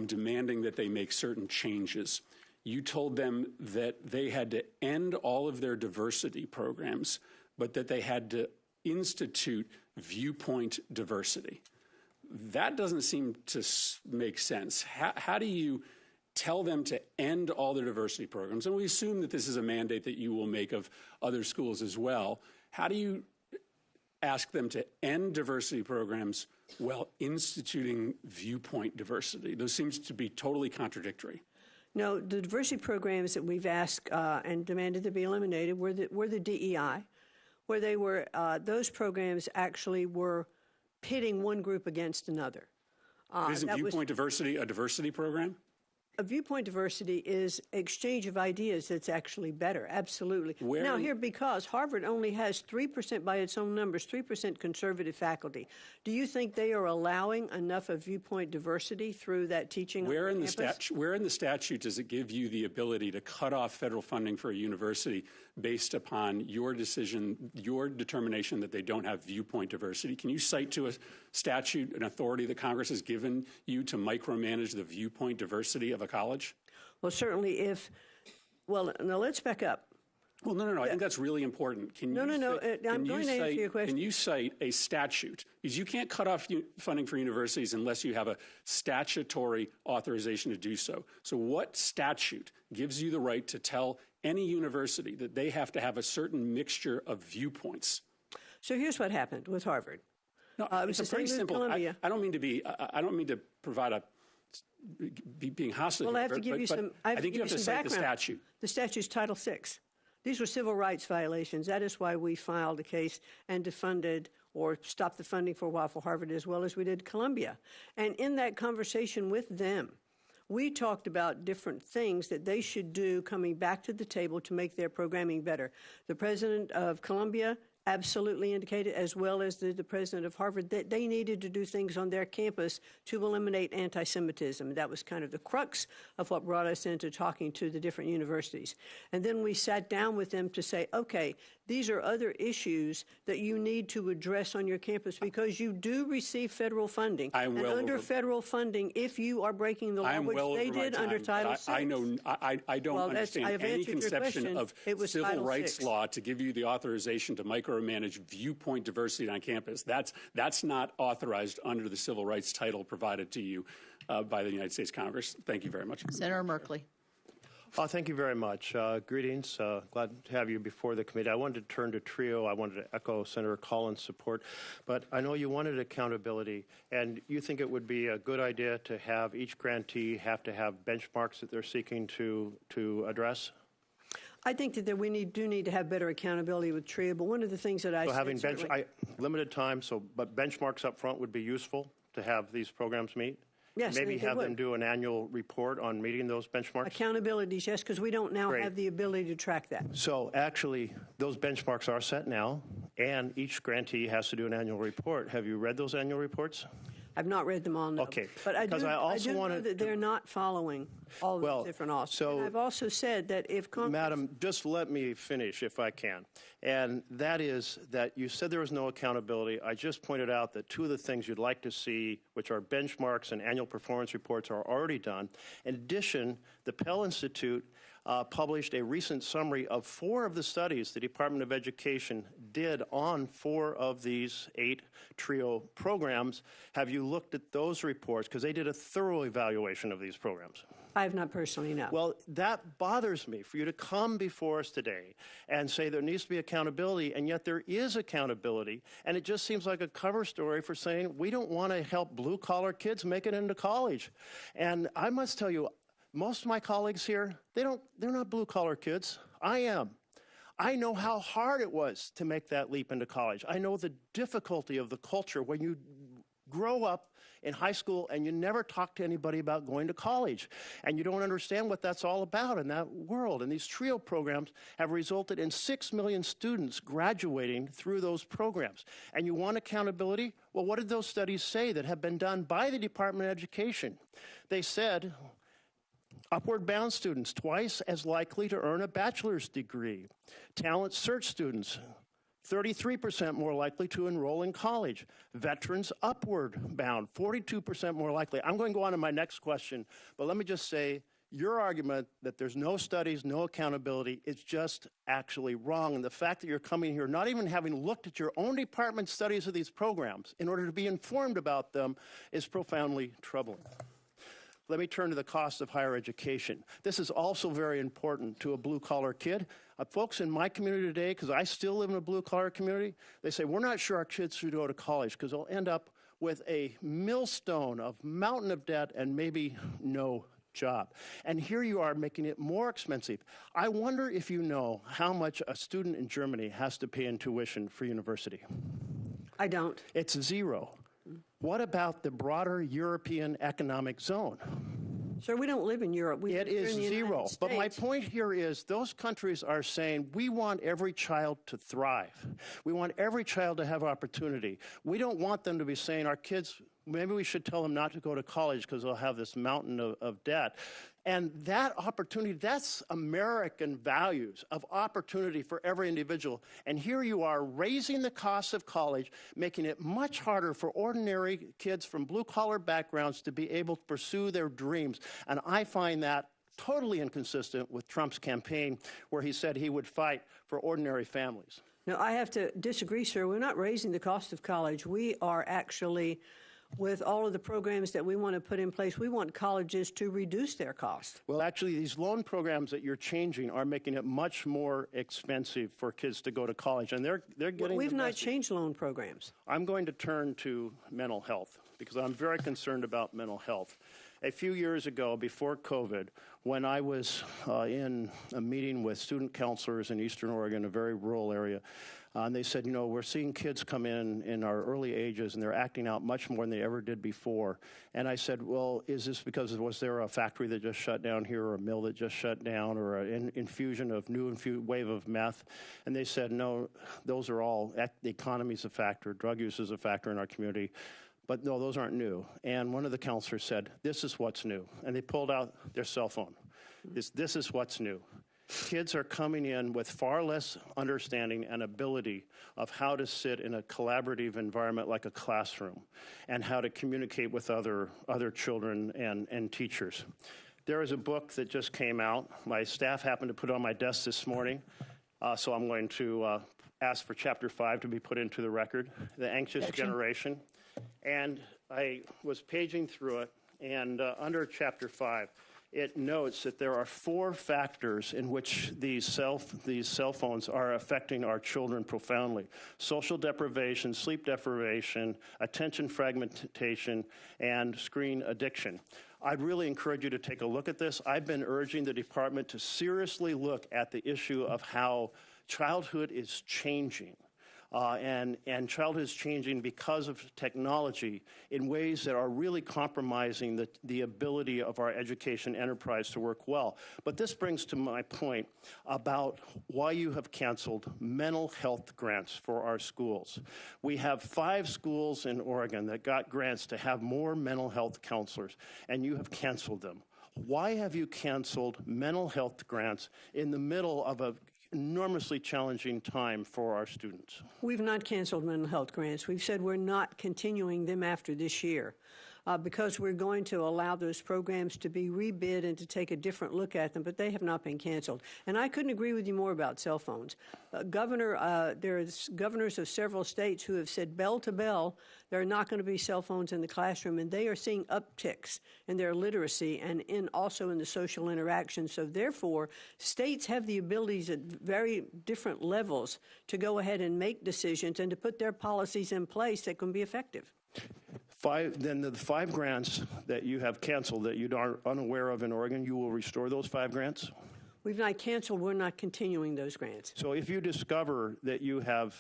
demanding that they make certain changes, you told them that they had to end all of their diversity programs, but that they had to institute viewpoint diversity. That doesn't seem to make sense. How do you tell them to end all their diversity programs? And we assume that this is a mandate that you will make of other schools as well. How do you ask them to end diversity programs while instituting viewpoint diversity? Those seems to be totally contradictory.
No, the diversity programs that we've asked and demanded to be eliminated were the DEI, where they were those programs actually were pitting one group against another.
Isn't viewpoint diversity a diversity program?
A viewpoint diversity is exchange of ideas that's actually better, absolutely. Now here, because Harvard only has 3%, by its own numbers, 3% conservative faculty, do you think they are allowing enough of viewpoint diversity through that teaching on campus?
Where in the statute does it give you the ability to cut off federal funding for a university based upon your decision, your determination that they don't have viewpoint diversity? Can you cite to a statute, an authority that Congress has given you to micromanage the viewpoint diversity of a college?
Well, certainly now let's back up.
Well, no. I think that's really important.
I'm going to answer your question.
Can you cite a statute? Because you can't cut off funding for universities unless you have a statutory authorization to do so. So what statute gives you the right to tell any university that they have to have a certain mixture of viewpoints?
So here's what happened with Harvard.
No, it's pretty simple. I don't mean to provide being hostile.
Well, I have to give you some.
I think you have to cite the statute.
The statute's Title VI. These were civil rights violations. That is why we filed a case and defunded or stopped the funding for a while for Harvard, as well as we did Columbia. And in that conversation with them, we talked about different things that they should do coming back to the table to make their programming better. The president of Columbia absolutely indicated, as well as the president of Harvard, that they needed to do things on their campus to eliminate anti-Semitism. That was kind of the crux of what brought us into talking to the different universities. And then we sat down with them to say, okay, these are other issues that you need to address on your campus because you do receive federal funding. Under federal funding, if you are breaking the law, which they did under Title VI.
I don't understand any conception of civil rights law to give you the authorization to micromanage viewpoint diversity on campus. That's not authorized under the civil rights title provided to you by the United States Congress. Thank you very much.
Senator Merkley.
Thank you very much. Greetings. Glad to have you before the committee. I wanted to turn to TRIO. I wanted to echo Senator Collins' support, but I know you wanted accountability, and you think it would be a good idea to have each grantee have to have benchmarks that they're seeking to address?
I think that we do need to have better accountability with TRIO, but one of the things that I
so
said
having
certainly,
limited time, but benchmarks up front would be useful to have these programs meet?
yes,
Maybe
they
have
would.
them do an annual report on meeting those benchmarks?
Accountability, yes, because we don't now
Great.
have the ability to track that.
So actually, those benchmarks are set now, and each grantee has to do an annual report. Have you read those annual reports?
I've not read them all, no.
Okay,
But I
because
do,
I also
know
wanted
that they're not following all
Well,
the different offices.
so-
And I've also said that if Congress...
Madam, just let me finish if I can. And that is that you said there was no accountability. I just pointed out that two of the things you'd like to see, which are benchmarks and annual performance reports, are already done. In addition, the Pell Institute published a recent summary of 4 of the studies the Department of Education did on 4 of these 8 TRIO programs. Have you looked at those reports? Because they did a thorough evaluation of these programs.
I have not personally, no.
Well, that bothers me for you to come before us today and say there needs to be accountability, and yet there is accountability, and it just seems like a cover story for saying we don't want to help blue-collar kids make it into college. And I must tell you, most of my colleagues here, they're not blue-collar kids. I am. I know how hard it was to make that leap into college. I know the difficulty of the culture when you grow up in high school and you never talk to anybody about going to college, and you don't understand what that's all about in that world. And these TRIO programs have resulted in 6 million students graduating through those programs. And you want accountability? Well, what did those studies say that have been done by the Department of Education? They said upward bound students twice as likely to earn a bachelor's degree. Talent search students 33% more likely to enroll in college. Veterans upward bound, 42% more likely. I'm going to go on to my next question, but let me just say your argument that there's no studies, no accountability, is just actually wrong. And the fact that you're coming here not even having looked at your own department studies of these programs in order to be informed about them is profoundly troubling. Let me turn to the cost of higher education. This is also very important to a blue-collar kid. Folks in my community today, because I still live in a blue-collar community, they say, we're not sure our kids should go to college because they'll end up with a millstone of mountain of debt and maybe no job. And here you are making it more expensive. I wonder if you know how much a student in Germany has to pay in tuition for university.
I don't.
It's 0. What about the broader European economic zone?
Sir, we don't live in Europe. We
It
live
is
in the
0.
United
But my
States.
point here is those countries are saying we want every child to thrive. We want every child to have opportunity. We don't want them to be saying our kids, maybe we should tell them not to go to college because they'll have this mountain of debt. And that opportunity, that's American values of opportunity for every individual. And here you are raising the cost of college, making it much harder for ordinary kids from blue-collar backgrounds to be able to pursue their dreams. And I find that totally inconsistent with Trump's campaign, where he said he would fight for ordinary families.
No, I have to disagree, sir. We're not raising the cost of college. We are actually, with all of the programs that we want to put in place, we want colleges to reduce their cost.
Well, actually, these loan programs that you're changing are making it much more expensive for kids to go to college, and they're getting.
We've not changed loan programs.
I'm going to turn to mental health because I'm very concerned about mental health. A few years ago, before COVID, when I was in a meeting with student counselors in Eastern Oregon, a very rural area, and they said, you know, we're seeing kids come in our early ages, and they're acting out much more than they ever did before. And I said, well, is this because was there a factory that just shut down here, or a mill that just shut down, or an infusion of wave of meth? And they said, no, those are all, the economy's a factor, drug use is a factor in our community. But no, those aren't new. And one of the counselors said, this is what's new. And they pulled out their cell phone. This is what's new. Kids are coming in with far less understanding and ability of how to sit in a collaborative environment like a classroom and how to communicate with other children and teachers. There is a book that just came out. My staff happened to put it on my desk this morning, so I'm going to ask for Chapter 5 to be put into the record, The Anxious Generation. And I was paging through it, and under Chapter 5, it notes that there are 4 factors in which these cell phones are affecting our children profoundly: social deprivation, sleep deprivation, attention fragmentation, and screen addiction. I'd really encourage you to take a look at this. I've been urging the department to seriously look at the issue of how childhood is changing. And childhood is changing because of technology in ways that are really compromising the ability of our education enterprise to work well. But this brings to my point about why you have canceled mental health grants for our schools. We have 5 schools in Oregon that got grants to have more mental health counselors, and you have canceled them. Why have you canceled mental health grants in the middle of a enormously challenging time for our students?
We've not canceled mental health grants. We've said we're not continuing them after this year because we're going to allow those programs to be rebid and to take a different look at them, but they have not been canceled. And I couldn't agree with you more about cell phones. There's governors of several states who have said bell to bell there are not going to be cell phones in the classroom, and they are seeing upticks in their literacy and also in the social interaction. So therefore, states have the abilities at very different levels to go ahead and make decisions and to put their policies in place that can be effective.
Then the 5 grants that you have canceled that you are unaware of in Oregon, you will restore those 5 grants?
We've not canceled. We're not continuing those grants.
So if you discover that you have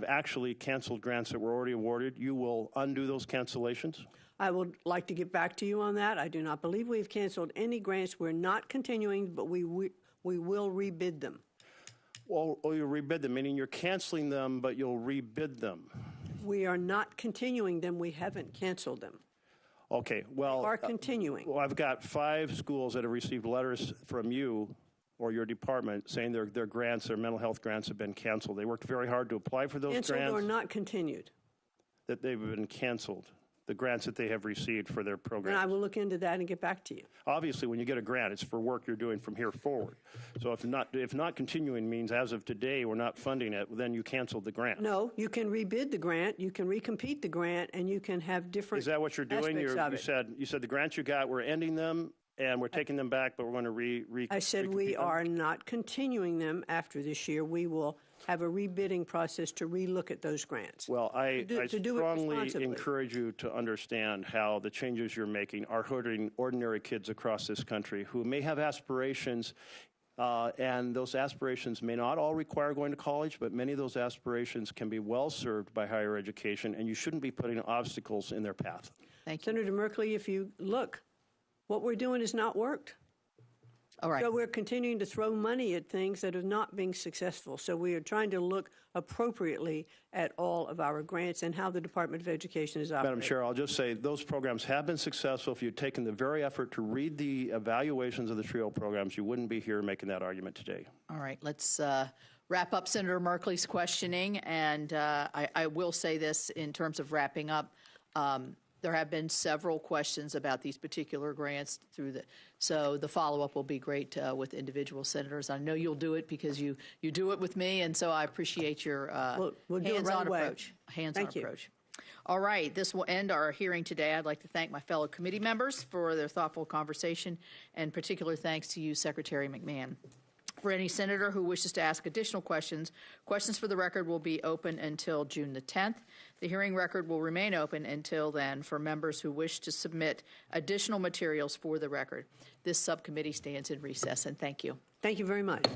actually canceled grants that were already awarded, you will undo those cancellations?
I would like to get back to you on that. I do not believe we've canceled any grants. We're not continuing, but we will rebid them.
Well, you'll rebid them, meaning you're canceling them, but you'll rebid them.
We are not continuing them. We haven't canceled them.
Okay, well,
are continuing.
Well, I've got 5 schools that have received letters from you or your department saying their grants, their mental health grants, have been canceled. They worked very hard to apply for those grants.
Canceled or not continued?
That they've been canceled. The grants that they have received for their programs.
And I will look into that and get back to you.
Obviously, when you get a grant, it's for work you're doing from here forward. So if not continuing means as of today we're not funding it, then you canceled the grant.
No, you can rebid the grant, you can recompete the grant, and you can have different.
Is that what you're doing? You said the grants you got, we're ending them and we're taking them back, but we're going to
I said we are not continuing them after this year. We will have a rebidding process to relook at those grants.
Well, I strongly encourage you to understand how the changes you're making are hurting ordinary kids across this country who may have aspirations, and those aspirations may not all require going to college, but many of those aspirations can be well served by higher education, and you shouldn't be putting obstacles in their path.
Thank you. Senator Merkley, if you look, what we're doing has not worked.
All right.
So we're continuing to throw money at things that are not being successful. So we are trying to look appropriately at all of our grants and how the Department of Education is operating.
Madam Chair, I'll just say those programs have been successful. If you'd taken the very effort to read the evaluations of the TRIO programs, you wouldn't be here making that argument today.
All right. Let's wrap up Senator Merkley's questioning. And I will say this in terms of wrapping up. There have been several questions about these particular grants so the follow-up will be great with individual senators. I know you'll do it because you do it with me, and so I appreciate your hands-on approach. Hands-on approach. All right, this will end our hearing today. I'd like to thank my fellow committee members for their thoughtful conversation, and particular thanks to you, Secretary McMahon. For any senator who wishes to ask additional questions, questions for the record will be open until June the 10th. The hearing record will remain open until then for members who wish to submit additional materials for the record. This subcommittee stands in recess, and thank you.
Thank you very much.